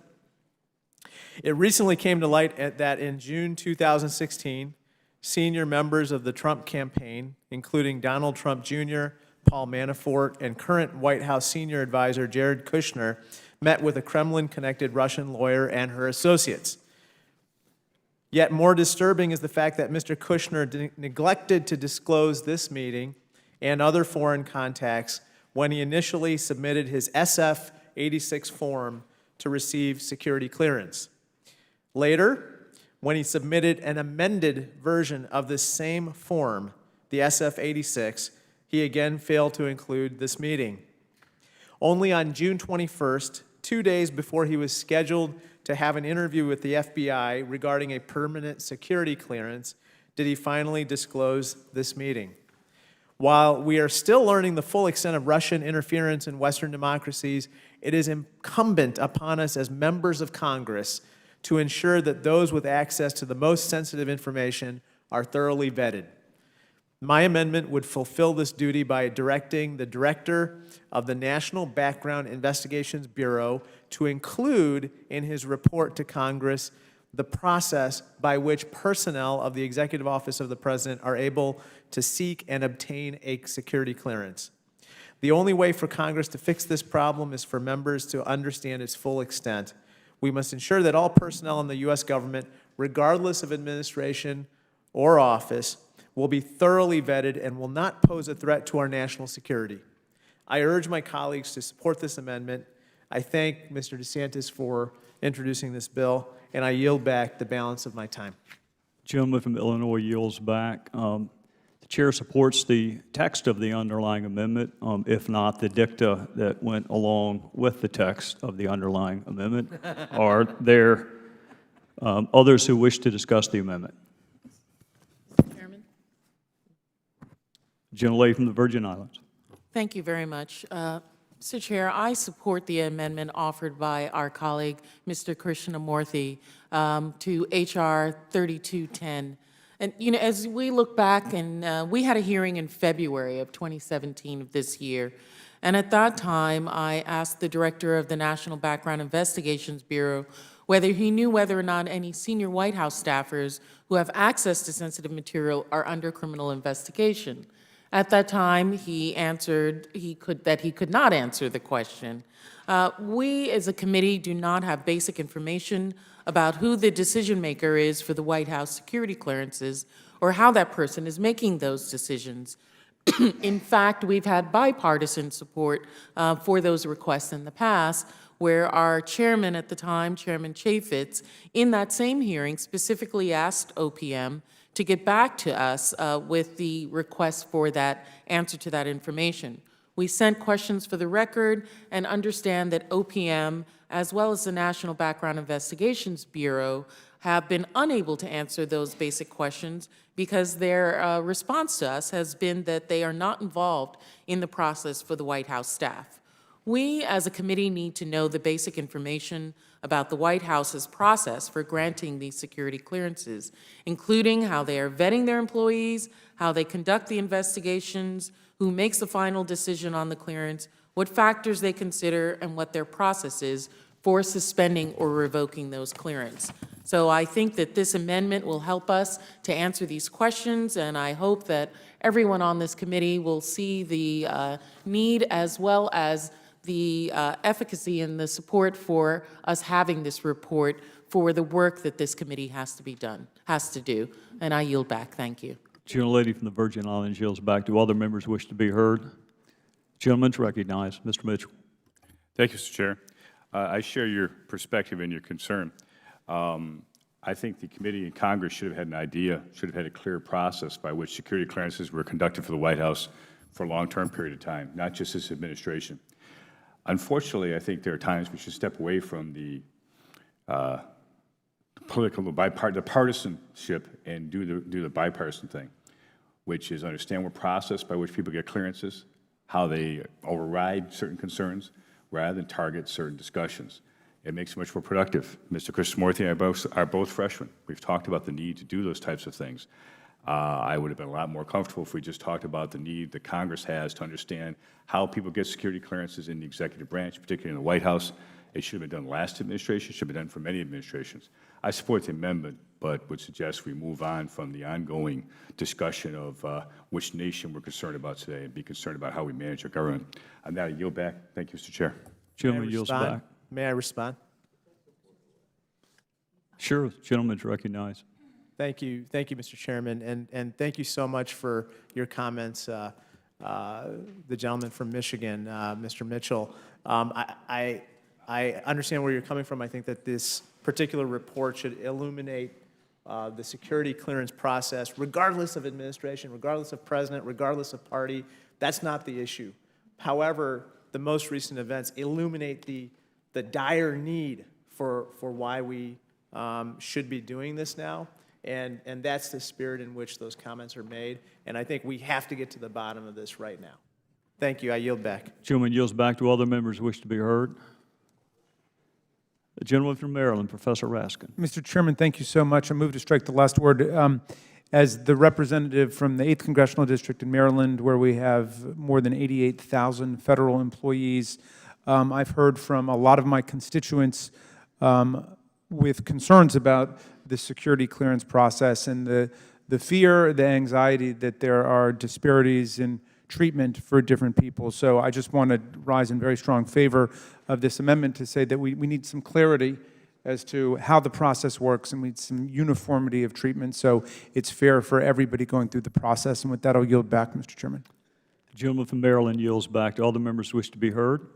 It recently came to light that in June 2016, senior members of the Trump campaign, including Donald Trump Jr., Paul Manafort, and current White House senior advisor Jared Kushner, met with a Kremlin-connected Russian lawyer and her associates. Yet more disturbing is the fact that Mr. Kushner neglected to disclose this meeting and other foreign contacts when he initially submitted his SF-86 form to receive security clearance. Later, when he submitted an amended version of this same form, the SF-86, he again failed to include this meeting. Only on June 21st, 2 days before he was scheduled to have an interview with the FBI regarding a permanent security clearance, did he finally disclose this meeting. While we are still learning the full extent of Russian interference in Western democracies, it is incumbent upon us as members of Congress to ensure that those with access to the most sensitive information are thoroughly vetted. My amendment would fulfill this duty by directing the director of the National Background Investigations Bureau to include in his report to Congress the process by which personnel of the Executive Office of the President are able to seek and obtain a security clearance. The only way for Congress to fix this problem is for members to understand its full extent. We must ensure that all personnel in the U.S. government, regardless of administration or office, will be thoroughly vetted and will not pose a threat to our national security. I urge my colleagues to support this amendment. I thank Mr. DeSantis for introducing this bill, and I yield back the balance of my time. Gentleman from Illinois yields back. The chair supports the text of the underlying amendment, if not the dicta that went along with the text of the underlying amendment. Are there others who wish to discuss the amendment? Chairman? Gentlelady from the Virgin Islands. Thank you very much. Mr. Chair, I support the amendment offered by our colleague, Mr. Krishnamurthy, to H.R. 3210. And, you know, as we look back, and we had a hearing in February of 2017 of this year, and at that time, I asked the director of the National Background Investigations Bureau whether he knew whether or not any senior White House staffers who have access to sensitive material are under criminal investigation. At that time, he answered that he could not answer the question. We, as a committee, do not have basic information about who the decision maker is for the White House security clearances or how that person is making those decisions. In fact, we've had bipartisan support for those requests in the past, where our chairman at the time, Chairman Chaffetz, in that same hearing specifically asked OPM to get back to us with the request for that answer to that information. We sent questions for the record and understand that OPM, as well as the National Background Investigations Bureau, have been unable to answer those basic questions because their response to us has been that they are not involved in the process for the White House staff. We, as a committee, need to know the basic information about the White House's process for granting these security clearances, including how they are vetting their employees, how they conduct the investigations, who makes the final decision on the clearance, what factors they consider, and what their process is for suspending or revoking those clearances. So I think that this amendment will help us to answer these questions, and I hope that everyone on this committee will see the need as well as the efficacy and the support for us having this report for the work that this committee has to do. And I yield back. Thank you. Gentlelady from the Virgin Islands yields back. Do other members wish to be heard? Gentleman's recognized. Mr. Mitchell. Thank you, Mr. Chair. I share your perspective and your concern. I think the committee and Congress should have had an idea, should have had a clear process by which security clearances were conducted for the White House for a long-term period of time, not just this administration. Unfortunately, I think there are times we should step away from the the partisanship and do the bipartisan thing, which is understand what process by which people get clearances, how they override certain concerns, rather than target certain discussions. It makes it much more productive. Mr. Krishnamurthy and I are both freshmen. We've talked about the need to do those types of things. I would have been a lot more comfortable if we just talked about the need that Congress has to understand how people get security clearances in the executive branch, particularly in the White House. It should have been done last administration. It should have been done for many administrations. I support the amendment, but would suggest we move on from the ongoing discussion of which nation we're concerned about today and be concerned about how we manage our government. On that, I yield back. Thank you, Mr. Chair. Gentleman yields back. May I respond? Sure. Gentleman's recognized. Thank you, Mr. Chairman, and thank you so much for your comments, the gentleman from Michigan, Mr. Mitchell. I understand where you're coming from. I think that this particular report should illuminate the security clearance process, regardless of administration, regardless of president, regardless of party. That's not the issue. However, the most recent events illuminate the dire need for why we should be doing this now. And that's the spirit in which those comments are made. And I think we have to get to the bottom of this right now. Thank you. I yield back. Gentleman yields back. Do other members wish to be heard? The gentleman from Maryland, Professor Raskin. Mr. Chairman, thank you so much. I move to strike the last word. As the representative from the 8th Congressional District in Maryland, where we have more than 88,000 federal employees, I've heard from a lot of my constituents with concerns about the security clearance process and the fear, the anxiety that there are disparities in treatment for different people. So I just want to rise in very strong favor of this amendment to say that we need some clarity as to how the process works, and we need some uniformity of treatment so it's fair for everybody going through the process. And with that, I'll yield back, Mr. Chairman. The gentleman from Maryland yields back. Do all the members wish to be heard?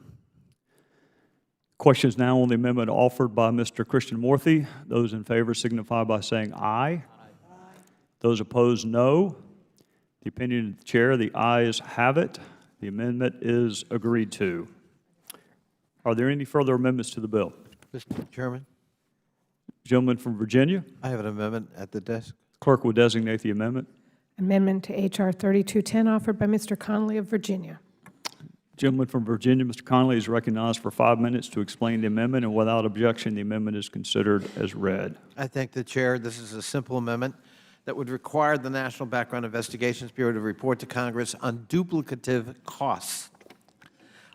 Questions now on the amendment offered by Mr. Krishnamurthy. Those in favor signify by saying aye. Those opposed, no. The opinion of the chair, the ayes have it. The amendment is agreed to. Are there any further amendments to the bill? Mr. Chairman, Gentleman from Virginia. I have an amendment at the desk. Clerk will designate the amendment. Amendment to H.R. 3210 offered by Mr. Connolly of Virginia. Gentleman from Virginia, Mr. Connolly, is recognized for 5 minutes to explain the amendment, and without objection, the amendment is considered as read. I thank the chair. This is a simple amendment that would require the National Background Investigations Bureau to report to Congress on duplicative costs.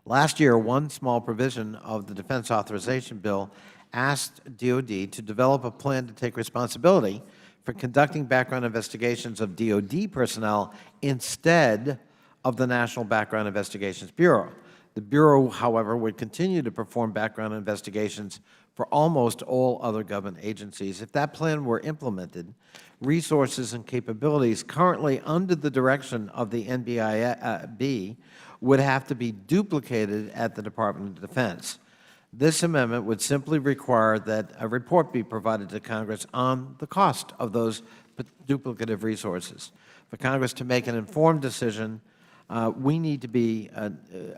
Last year, one small provision of the Defense Authorization Bill asked DOD to develop a plan to take responsibility for conducting background investigations of DOD personnel instead of the National Background Investigations Bureau. The Bureau, however, would continue to perform background investigations for almost all other government agencies. If that plan were implemented, resources and capabilities currently under the direction of the NBIB would have to be duplicated at the Department of Defense. This amendment would simply require that a report be provided to Congress on the cost of those duplicative resources. For Congress to make an informed decision, we need to be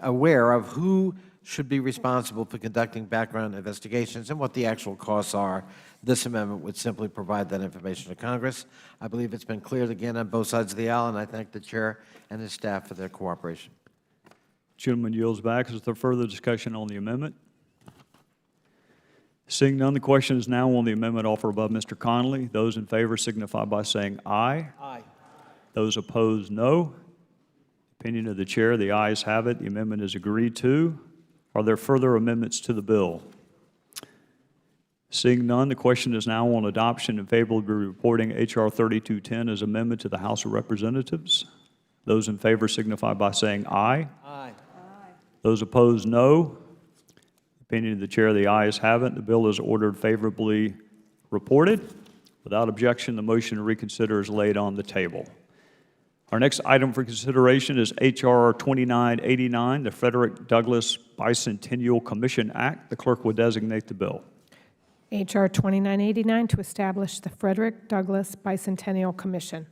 aware of who should be responsible for conducting background investigations and what the actual costs are. This amendment would simply provide that information to Congress. I believe it's been cleared again on both sides of the aisle, and I thank the chair and his staff for their cooperation. Gentleman yields back. Is there further discussion on the amendment? Seeing none, the question is now on the amendment offered by Mr. Connolly. Those in favor signify by saying aye. Aye. Those opposed, no. Opinion of the chair, the ayes have it. The amendment is agreed to. Are there further amendments to the bill? Seeing none, the question is now on adoption and favorably reporting H.R. 3210 as amendment to the House of Representatives. Those in favor signify by saying aye. Aye. Those opposed, no. Opinion of the chair, the ayes have it. The bill is ordered favorably reported. Without objection, the motion to reconsider is laid on the table. Our next item for consideration is H.R. 2989, the Frederick Douglass Bicentennial Commission Act. The clerk will designate the bill. H.R. 2989 to establish the Frederick Douglass Bicentennial Commission.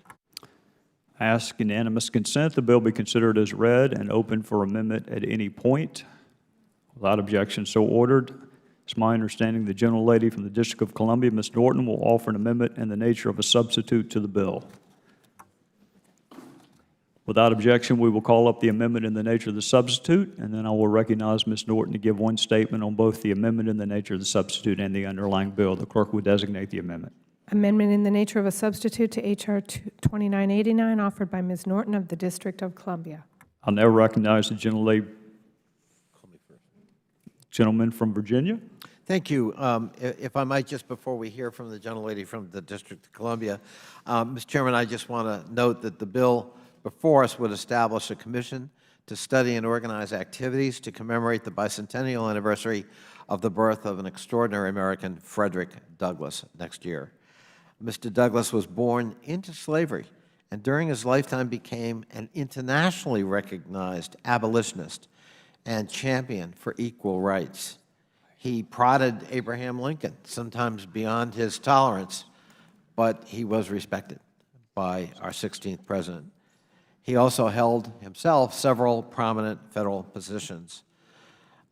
I ask unanimous consent the bill be considered as read and open for amendment at any point. Without objection, so ordered. It's my understanding the gentlelady from the District of Columbia, Ms. Norton, will offer an amendment in the nature of a substitute to the bill. Without objection, we will call up the amendment in the nature of the substitute, and then I will recognize Ms. Norton to give one statement on both the amendment in the nature of the substitute and the underlying bill. The clerk will designate the amendment. Amendment in the nature of a substitute to H.R. 2989 offered by Ms. Norton of the District of Columbia. I'll now recognize the gentleman from Virginia. Thank you. If I might, just before we hear from the gentlelady from the District of Columbia, Mr. Chairman, I just want to note that the bill before us would establish a commission to study and organize activities to commemorate the bicentennial anniversary of the birth of an extraordinary American, Frederick Douglass, next year. Mr. Douglass was born into slavery and during his lifetime became an internationally recognized abolitionist and champion for equal rights. He prodded Abraham Lincoln, sometimes beyond his tolerance, but he was respected by our 16th president. He also held himself several prominent federal positions.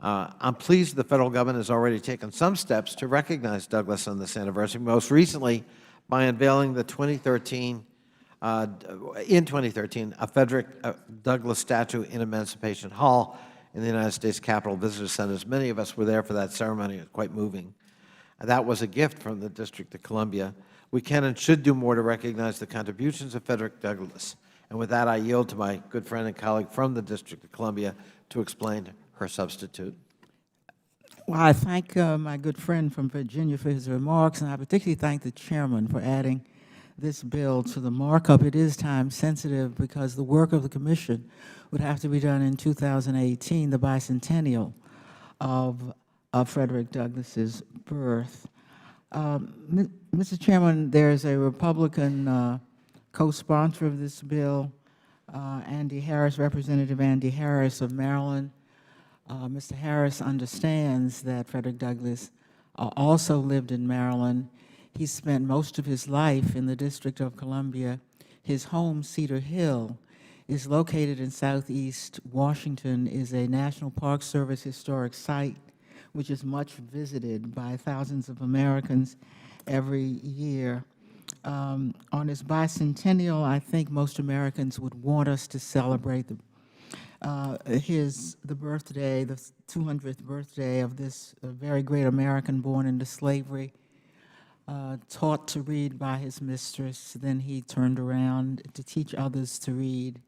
I'm pleased the federal government has already taken some steps to recognize Douglass on this anniversary, most recently by unveiling the 2013, a Frederick Douglass statue in Emancipation Hall in the United States Capitol Visitor Center. Many of us were there for that ceremony. It was quite moving. That was a gift from the District of Columbia. We can and should do more to recognize the contributions of Frederick Douglass. And with that, I yield to my good friend and colleague from the District of Columbia to explain her substitute. Well, I thank my good friend from Virginia for his remarks, and I particularly thank the chairman for adding this bill to the markup. It is time sensitive because the work of the commission would have to be done in 2018, the bicentennial of Frederick Douglass's birth. Mr. Chairman, there is a Republican co-sponsor of this bill, Andy Harris, Representative Andy Harris of Maryland. Mr. Harris understands that Frederick Douglass also lived in Maryland. He spent most of his life in the District of Columbia. His home, Cedar Hill, is located in southeast Washington, is a National Park Service historic site, which is much visited by thousands of Americans every year. On his bicentennial, I think most Americans would want us to celebrate the birthday, the 200th birthday of this very great American born into slavery, taught to read by his mistress. Then he turned around to teach others to read.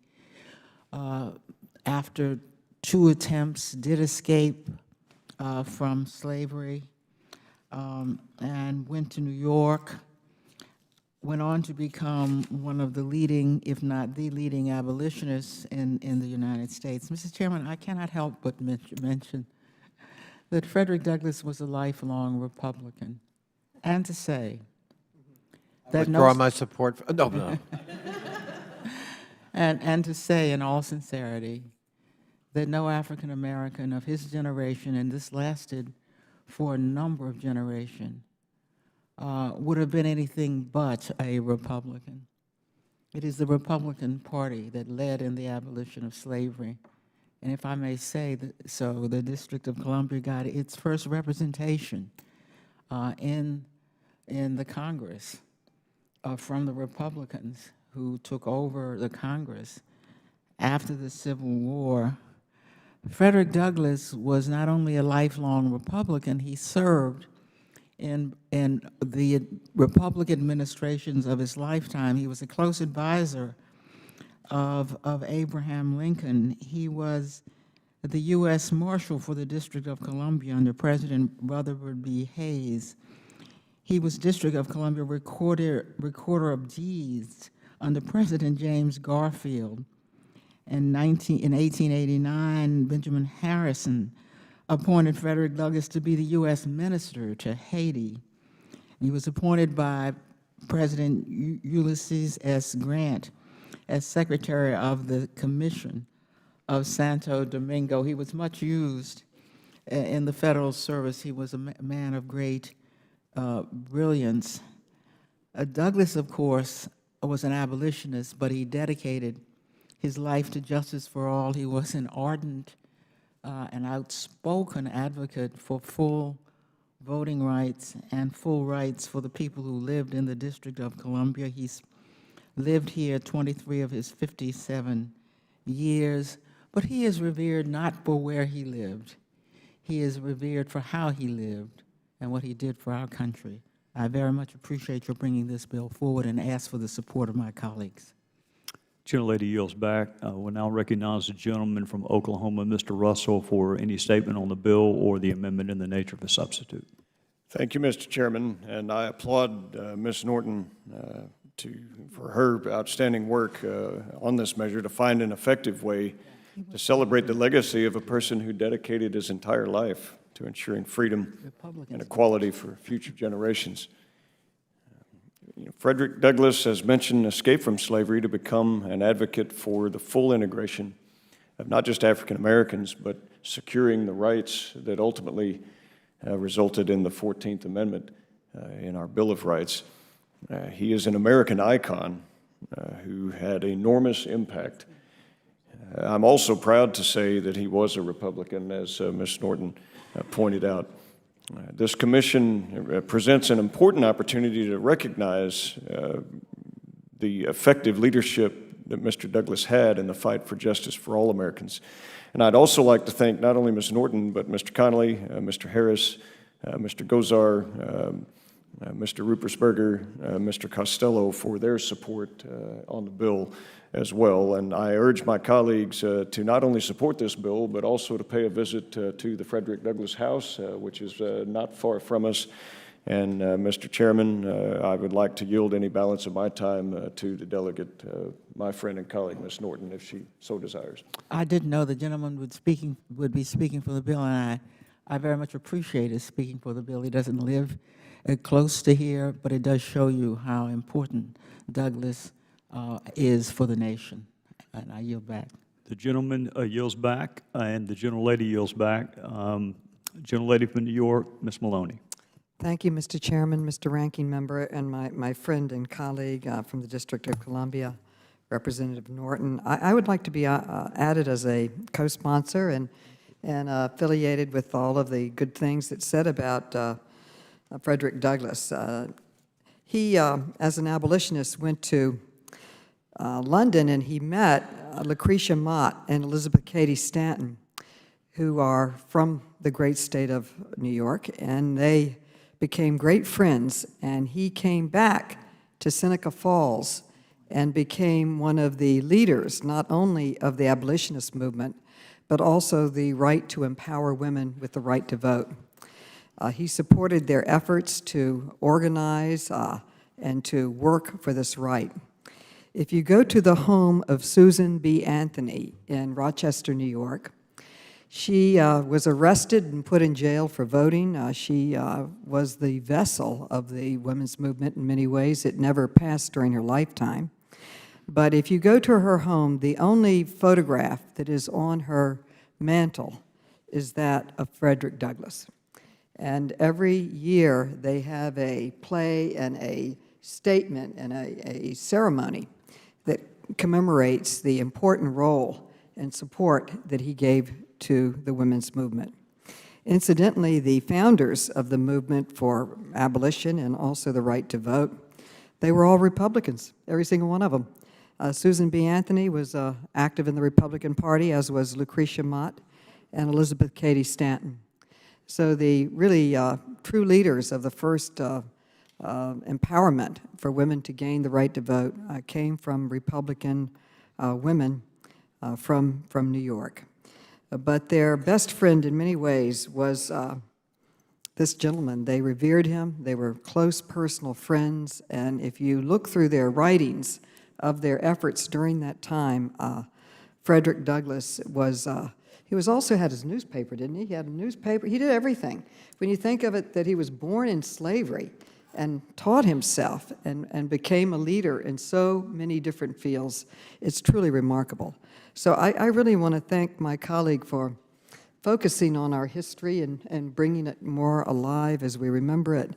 After 2 attempts, did escape from slavery and went to New York, went on to become one of the leading, if not the leading, abolitionists in the United States. Mr. Chairman, I cannot help but mention that Frederick Douglass was a lifelong Republican, and to say that Withdraw my support. No. And to say in all sincerity that no African American of his generation, and this lasted for a number of generations, would have been anything but a Republican. It is the Republican Party that led in the abolition of slavery. And if I may say so, the District of Columbia got its first representation in the Congress from the Republicans who took over the Congress after the Civil War. Frederick Douglass was not only a lifelong Republican, he served in the Republican administrations of his lifetime. He was a close advisor of Abraham Lincoln. He was the U.S. Marshal for the District of Columbia under President Rutherford B. Hayes. He was District of Columbia Recorder of Deeds under President James Garfield. In 1889, Benjamin Harrison appointed Frederick Douglass to be the U.S. Minister to Haiti. He was appointed by President Ulysses S. Grant as Secretary of the Commission of Santo Domingo. He was much used in the federal service. He was a man of great brilliance. Douglass, of course, was an abolitionist, but he dedicated his life to justice for all. He was an ardent and outspoken advocate for full voting rights and full rights for the people who lived in the District of Columbia. He's lived here 23 of his 57 years, but he is revered not for where he lived. He is revered for how he lived and what he did for our country. I very much appreciate your bringing this bill forward and ask for the support of my colleagues. Gentlelady yields back. We'll now recognize the gentleman from Oklahoma, Mr. Russell, for any statement on the bill or the amendment in the nature of a substitute. Thank you, Mr. Chairman, and I applaud Ms. Norton for her outstanding work on this measure to find an effective way to celebrate the legacy of a person who dedicated his entire life to ensuring freedom and equality for future generations. Frederick Douglass, as mentioned, escaped from slavery to become an advocate for the full integration of not just African Americans, but securing the rights that ultimately resulted in the 14th Amendment in our Bill of Rights. He is an American icon who had enormous impact. I'm also proud to say that he was a Republican, as Ms. Norton pointed out. This commission presents an important opportunity to recognize the effective leadership that Mr. Douglass had in the fight for justice for all Americans. And I'd also like to thank not only Ms. Norton, but Mr. Connolly, Mr. Harris, Mr. Gozar, Mr. Ruppersberger, Mr. Costello for their support on the bill as well. And I urge my colleagues to not only support this bill, but also to pay a visit to the Frederick Douglass House, which is not far from us. And Mr. Chairman, I would like to yield any balance of my time to the delegate, my friend and colleague, Ms. Norton, if she so desires. I didn't know the gentleman would be speaking for the bill, and I very much appreciate his speaking for the bill. He doesn't live close to here, but it does show you how important Douglass is for the nation. And I yield back. The gentleman yields back, and the gentlelady yields back. Gentlelady from New York, Ms. Maloney. Thank you, Mr. Chairman, Mr. Ranking Member, and my friend and colleague from the District of Columbia, Representative Norton. I would like to be added as a co-sponsor and affiliated with all of the good things that's said about Frederick Douglass. He, as an abolitionist, went to London, and he met Lucretia Mott and Elizabeth Cady Stanton, who are from the great state of New York, and they became great friends. And he came back to Seneca Falls and became one of the leaders, not only of the abolitionist movement, but also the right to empower women with the right to vote. He supported their efforts to organize and to work for this right. If you go to the home of Susan B. Anthony in Rochester, New York, she was arrested and put in jail for voting. She was the vessel of the women's movement in many ways. It never passed during her lifetime. But if you go to her home, the only photograph that is on her mantle is that of Frederick Douglass. And every year they have a play and a statement and a ceremony that commemorates the important role and support that he gave to the women's movement. Incidentally, the founders of the movement for abolition and also the right to vote, they were all Republicans, every single one of them. Susan B. Anthony was active in the Republican Party, as was Lucretia Mott and Elizabeth Cady Stanton. So the really true leaders of the first empowerment for women to gain the right to vote came from Republican women from New York. But their best friend in many ways was this gentleman. They revered him. They were close personal friends. And if you look through their writings of their efforts during that time, Frederick Douglass was, he was also had his newspaper, didn't he? He had a newspaper. He did everything. When you think of it, that he was born in slavery and taught himself and became a leader in so many different fields, it's truly remarkable. So I really want to thank my colleague for focusing on our history and bringing it more alive as we remember it.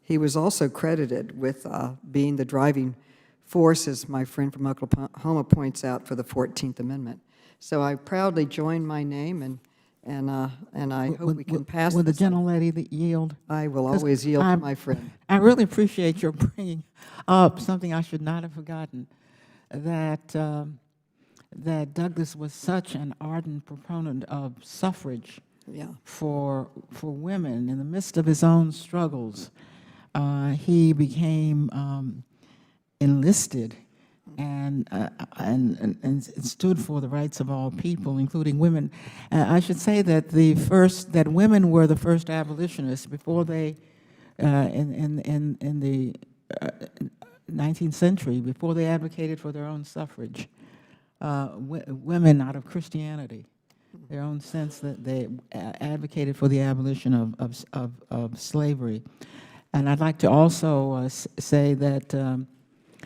He was also credited with being the driving force, as my friend from Oklahoma points out, for the 14th Amendment. So I proudly join my name, and I hope we can pass Will the this. gentlelady yield? I will always yield to my friend. I really appreciate your bringing up something I should not have forgotten, that Douglass was such an ardent proponent of suffrage for women. In the midst of his own struggles, he became enlisted and stood for the rights of all people, including women. I should say that that women were the first abolitionists before they, in the 19th century, before they advocated for their own suffrage. Women out of Christianity, their own sense that they advocated for the abolition of slavery. And I'd like to also say that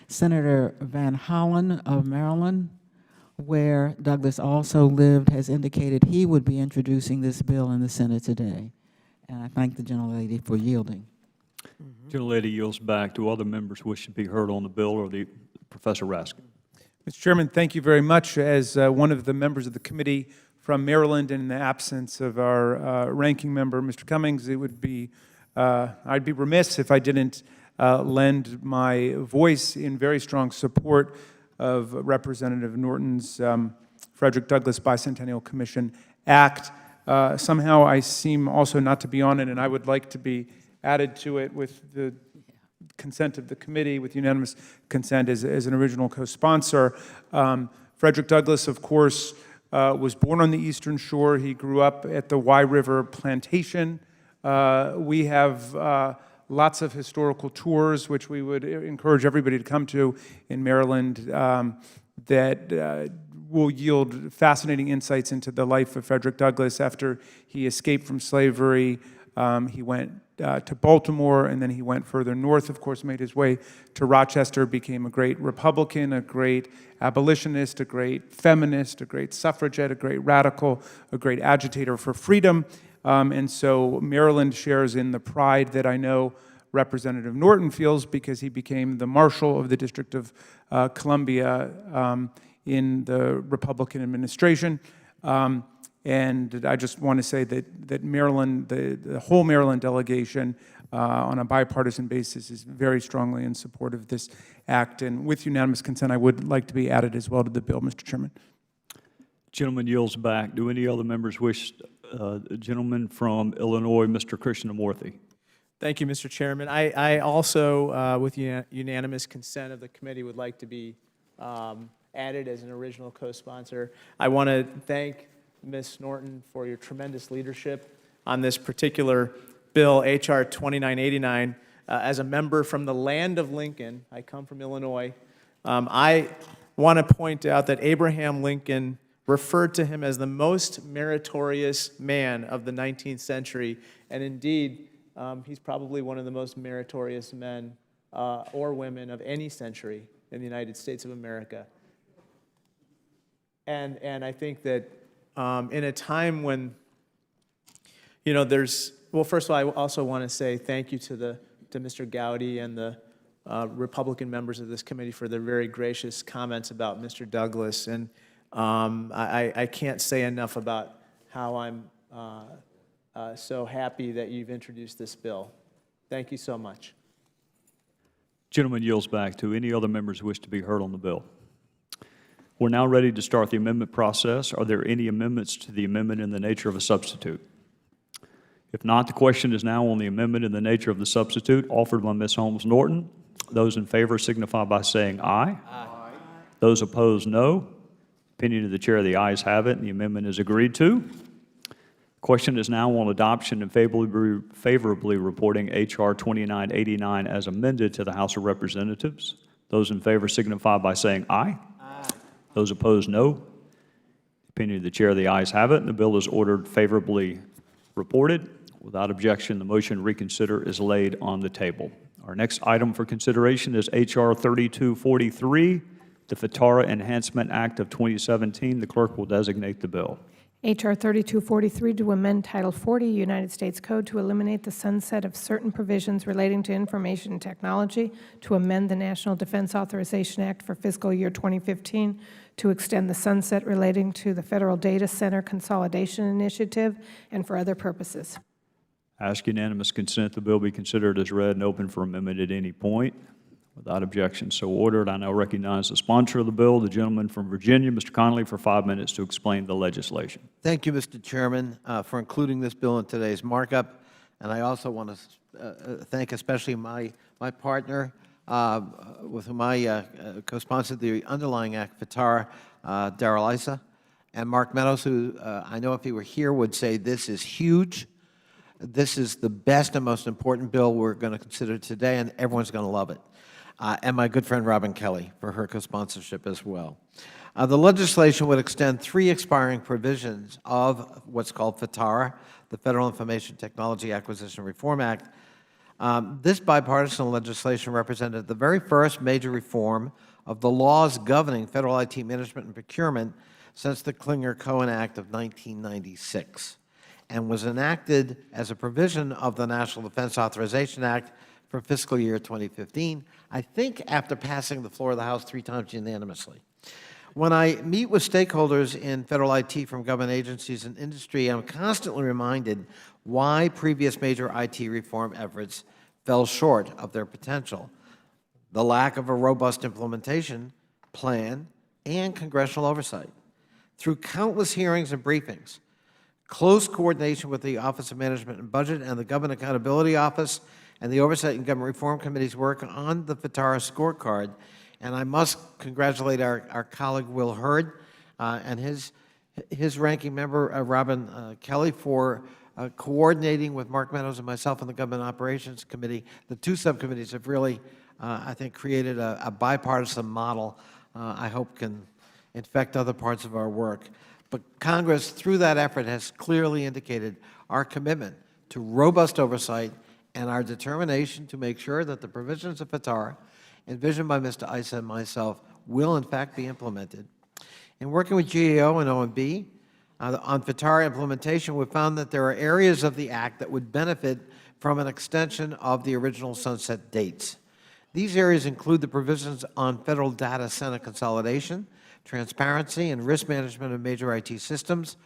Senator Van Hollen of Maryland, where Douglass also lived, has indicated he would be introducing this bill in the Senate today. And I thank the gentlelady for yielding. Gentlelady yields back. Do other members wish to be heard on the bill, or Professor Raskin? Mr. Chairman, thank you very much. As one of the members of the committee from Maryland, and in the absence of our ranking member, Mr. Cummings, it would be, I'd be remiss if I didn't lend my voice in very strong support of Representative Norton's Frederick Douglass Bicentennial Commission Act. Somehow I seem also not to be on it, and I would like to be added to it with the consent of the committee, with unanimous consent as an original co-sponsor. Frederick Douglass, of course, was born on the Eastern Shore. He grew up at the Wye River Plantation. We have lots of historical tours, which we would encourage everybody to come to in Maryland, that will yield fascinating insights into the life of Frederick Douglass. After he escaped from slavery, he went to Baltimore, and then he went further north, of course, made his way to Rochester, became a great Republican, a great abolitionist, a great feminist, a great suffragette, a great radical, a great agitator for freedom. And so Maryland shares in the pride that I know Representative Norton feels, because he became the Marshal of the District of Columbia in the Republican administration. And I just want to say that Maryland, the whole Maryland delegation, on a bipartisan basis, is very strongly in support of this act. And with unanimous consent, I would like to be added as well to the bill, Mr. Chairman. Gentleman yields back. Do any other members wish? The gentleman from Illinois, Mr. Krishnamurthy. Thank you, Mr. Chairman. I also, with unanimous consent of the committee, would like to be added as an original co-sponsor. I want to thank Ms. Norton for your tremendous leadership on this particular bill, H.R. 2989. As a member from the land of Lincoln, I come from Illinois, I want to point out that Abraham Lincoln referred to him as the most meritorious man of the 19th century, and indeed, he's probably one of the most meritorious men or women of any century in the United States of America. And I think that in a time when, you know, well, first of all, I also want to say thank you to Mr. Gowdy and the Republican members of this committee for their very gracious comments about Mr. Douglass. And I can't say enough about how I'm so happy that you've introduced this bill. Thank you so much. Gentleman yields back. To any other members who wish to be heard on the bill? We're now ready to start the amendment process. Are there any amendments to the amendment in the nature of a substitute? If not, the question is now on the amendment in the nature of the substitute offered by Ms. Holmes Norton. Those in favor signify by saying aye. Aye. Those opposed, no. Opinion of the chair, the ayes have it, and the amendment is agreed to. Question is now on adoption and favorably reporting H.R. 2989 as amended to the House of Representatives. Those in favor signify by saying aye. Aye. Those opposed, no. Opinion of the chair, the ayes have it, and the bill is ordered favorably reported. Without objection, the motion to reconsider is laid on the table. Our next item for consideration is H.R. 3243, the FITARA Enhancement Act of 2017. The clerk will designate the bill. H.R. 3243 to amend Title 40 United States Code to eliminate the sunset of certain provisions relating to information technology, to amend the National Defense Authorization Act for fiscal year 2015, to extend the sunset relating to the Federal Data Center Consolidation Initiative, and for other purposes. Ask unanimous consent the bill be considered as read and open for amendment at any point. Without objection, so ordered. I now recognize the sponsor of the bill, the gentleman from Virginia, Mr. Connolly, for 5 minutes to explain the legislation. Thank you, Mr. Chairman, for including this bill in today's markup. And I also want to thank especially my partner with whom I co-sponsored the underlying act, FITARA, Darrell Issa, and Mark Meadows, who I know if he were here would say this is huge. This is the best and most important bill we're going to consider today, and everyone's going to love it. And my good friend Robin Kelly for her co-sponsorship as well. The legislation would extend 3 expiring provisions of what's called FITARA, the Federal Information Technology Acquisition Reform Act. This bipartisan legislation represented the very first major reform of the laws governing federal IT management and procurement since the Clinger-Cohen Act of 1996, and was enacted as a provision of the National Defense Authorization Act for fiscal year 2015, I think after passing the floor of the House 3 times unanimously. When I meet with stakeholders in federal IT from government agencies and industry, I'm constantly reminded why previous major IT reform efforts fell short of their potential. The lack of a robust implementation plan and congressional oversight. Through countless hearings and briefings, close coordination with the Office of Management and Budget and the Government Accountability Office and the Oversight and Government Reform Committee's work on the FITARA scorecard. And I must congratulate our colleague Will Hurd and his ranking member, Robin Kelly, for coordinating with Mark Meadows and myself on the Government Operations Committee. The 2 subcommittees have really, I think, created a bipartisan model I hope can infect other parts of our work. But Congress, through that effort, has clearly indicated our commitment to robust oversight and our determination to make sure that the provisions of FITARA envisioned by Mr. Issa and myself will, in fact, be implemented. In working with GAO and OMB on FITARA implementation, we found that there are areas of the Act that would benefit from an extension of the original sunset dates. These areas include the provisions on federal data center consolidation, transparency and risk management of major IT systems,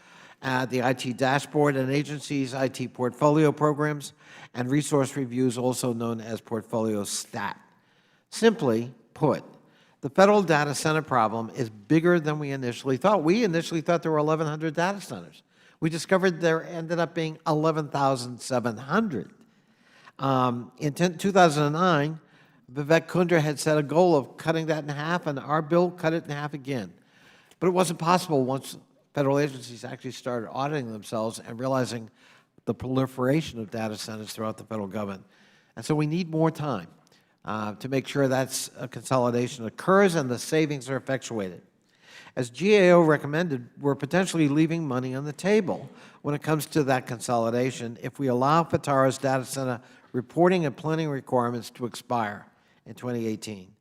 the IT dashboard and agencies' IT portfolio programs, and resource reviews, also known as portfolio stat. Simply put, the federal data center problem is bigger than we initially thought. We initially thought there were 1,100 data centers. We discovered there ended up being 11,700. In 2009, Vivek Kundra had set a goal of cutting that in half, and our bill cut it in half again. But it wasn't possible once federal agencies actually started auditing themselves and realizing the proliferation of data centers throughout the federal government. And so we need more time to make sure that consolidation occurs and the savings are effectuated. As GAO recommended, we're potentially leaving money on the table when it comes to that consolidation if we allow FITARA's data center reporting and planning requirements to expire in 2018.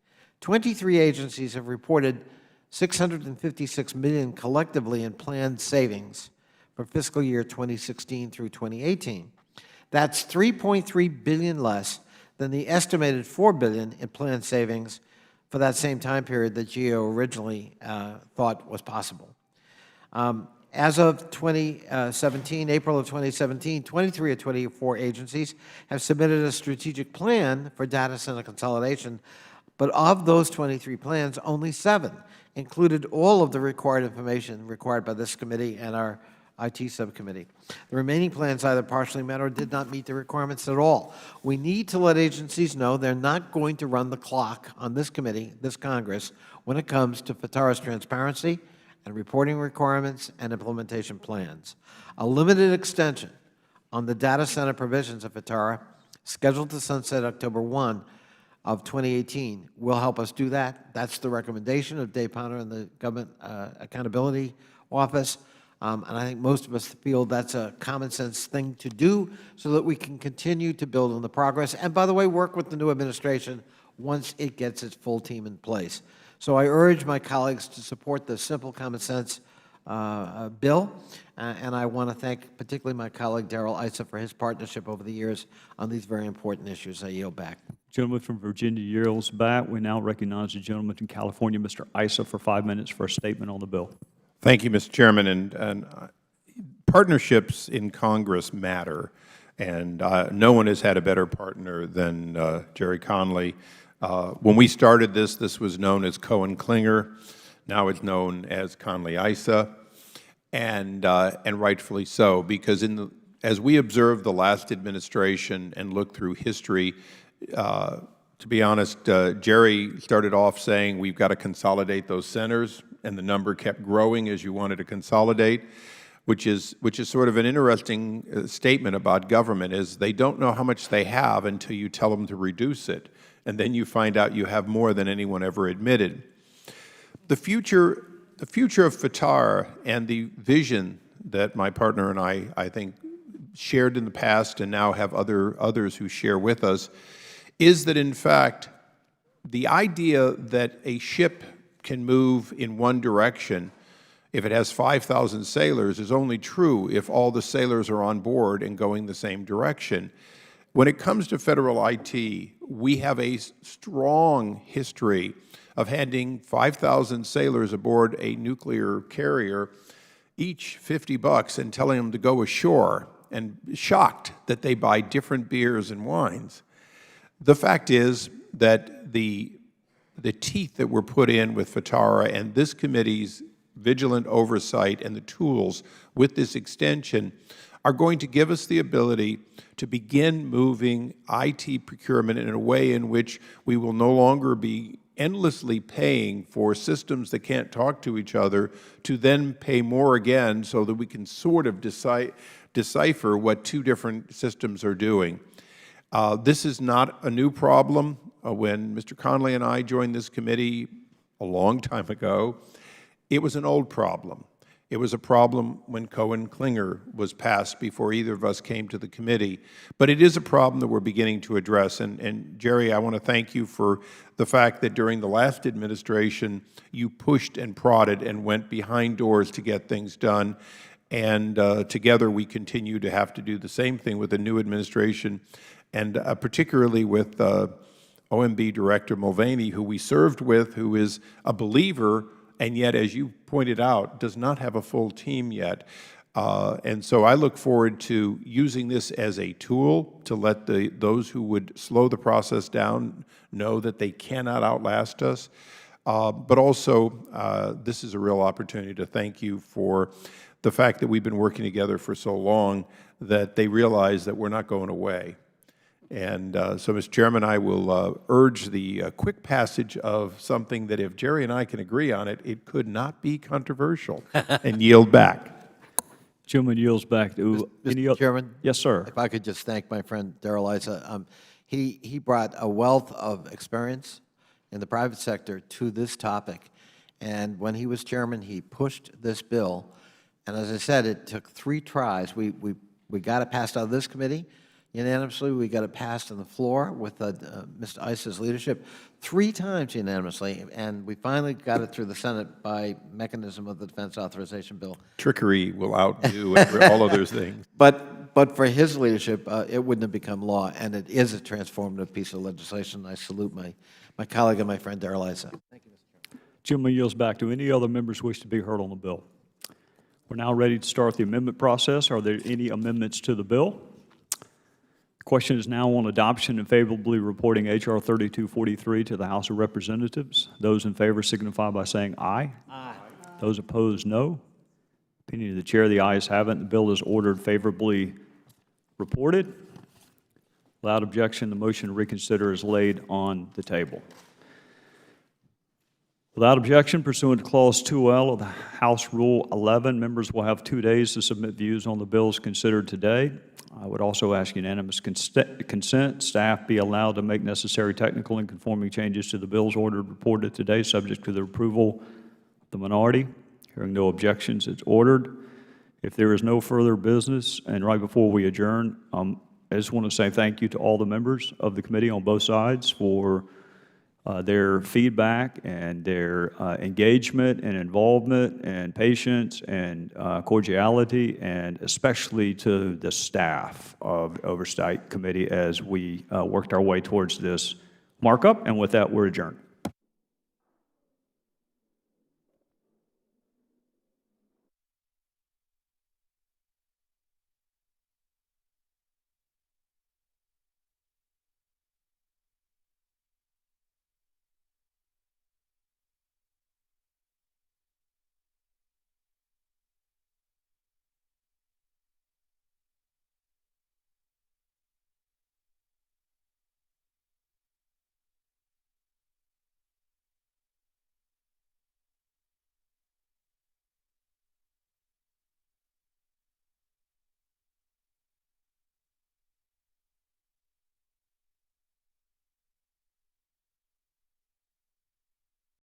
23 agencies have reported $656 million collectively in planned savings for fiscal year 2016 through 2018. That's $3.3 billion less than the estimated $4 billion in planned savings for that same time period that GAO originally thought was possible. As of 2017, April of 2017, 23 of 24 agencies have submitted a strategic plan for data center consolidation, but of those 23 plans, only 7 included all of the required information required by this committee and our IT subcommittee. The remaining plans either partially met or did not meet the requirements at all. We need to let agencies know they're not going to run the clock on this committee, this Congress, when it comes to FITARA's transparency and reporting requirements and implementation plans. A limited extension on the data center provisions of FITARA, scheduled to sunset October 1 of 2018, will help us do that. That's the recommendation of Dave Potter and the Government Accountability Office. And I think most of us feel that's a common sense thing to do so that we can continue to build on the progress. And by the way, work with the new administration once it gets its full team in place. So I urge my colleagues to support this simple common sense bill. And I want to thank particularly my colleague Darrell Issa for his partnership over the years on these very important issues. I yield back. Gentleman from Virginia yields back. We now recognize the gentleman from California, Mr. Issa, for 5 minutes for a statement on the bill. Thank you, Mr. Chairman. And partnerships in Congress matter, and no one has had a better partner than Gerry Conley. When we started this was known as Cohen-Clinger. Now it's known as Conley-Issa, and rightfully so, because as we observe the last administration and look through history, to be honest, Gerry started off saying we've got to consolidate those centers, and the number kept growing as you wanted to consolidate, which is sort of an interesting statement about government, is they don't know how much they have until you tell them to reduce it, and then you find out you have more than anyone ever admitted. The future of FITARA and the vision that my partner and I think, shared in the past and now have others who share with us, is that, in fact, the idea that a ship can move in one direction if it has 5,000 sailors is only true if all the sailors are on board and going the same direction. When it comes to federal IT, we have a strong history of handing 5,000 sailors aboard a nuclear carrier each $50 and telling them to go ashore, and shocked that they buy different beers and wines. The fact is that the teeth that were put in with FITARA and this committee's vigilant oversight and the tools with this extension are going to give us the ability to begin moving IT procurement in a way in which we will no longer be endlessly paying for systems that can't talk to each other to then pay more again so that we can sort of decipher what two different systems are doing. This is not a new problem. When Mr. Conley and I joined this committee a long time ago, it was an old problem. It was a problem when Cohen-Clinger was passed before either of us came to the committee. But it is a problem that we're beginning to address. And Gerry, I want to thank you for the fact that during the last administration, you pushed and prodded and went behind doors to get things done. And together we continue to have to do the same thing with the new administration, and particularly with OMB Director Mulvaney, who we served with, who is a believer, and yet, as you pointed out, does not have a full team yet. And so I look forward to using this as a tool to let those who would slow the process down know that they cannot outlast us. But also, this is a real opportunity to thank you for the fact that we've been working together for so long that they realize that we're not going away. And so, Mr. Chairman, I will urge the quick passage of something that if Gerry and I can agree on it, it could not be controversial, and yield back. Gentleman yields back to Mr. Chairman? Yes, sir. If I could just thank my friend Darrell Issa. He brought a wealth of experience in the private sector to this topic. And when he was chairman, he pushed this bill. And as I said, it took 3 tries. We got it passed out of this committee unanimously. We got it passed on the floor with Mr. Issa's leadership 3 times unanimously, and we finally got it through the Senate by mechanism of the Defense Authorization Bill. Trickery will outdo all of those things. But for his leadership, it wouldn't have become law, and it is a transformative piece of legislation. I salute my colleague and my friend Darrell Issa. Thank you, Mr. Chairman. Gentleman yields back. Do any other members wish to be heard on the bill? We're now ready to start the amendment process. Are there any amendments to the bill? The question is now on adoption and favorably reporting H.R. 3243 to the House of Representatives. Those in favor signify by saying aye. Aye. Those opposed, no. Opinion of the chair, the ayes have it. The bill is ordered favorably reported. Without objection, the motion to reconsider is laid on the table. Without objection, pursuant to Clause 2L of the House Rule 11, members will have 2 days to submit views on the bills considered today. I would also ask unanimous consent. Staff be allowed to make necessary technical and conforming changes to the bills ordered reported today, subject to the approval of the minority. Hearing no objections, it's ordered. If there is no further business, and right before we adjourn, I just want to say thank you to all the members of the committee on both sides for their feedback and their engagement and involvement and patience and cordiality, and especially to the staff of the Oversight Committee as we worked our way towards this markup. And with that, we're adjourned.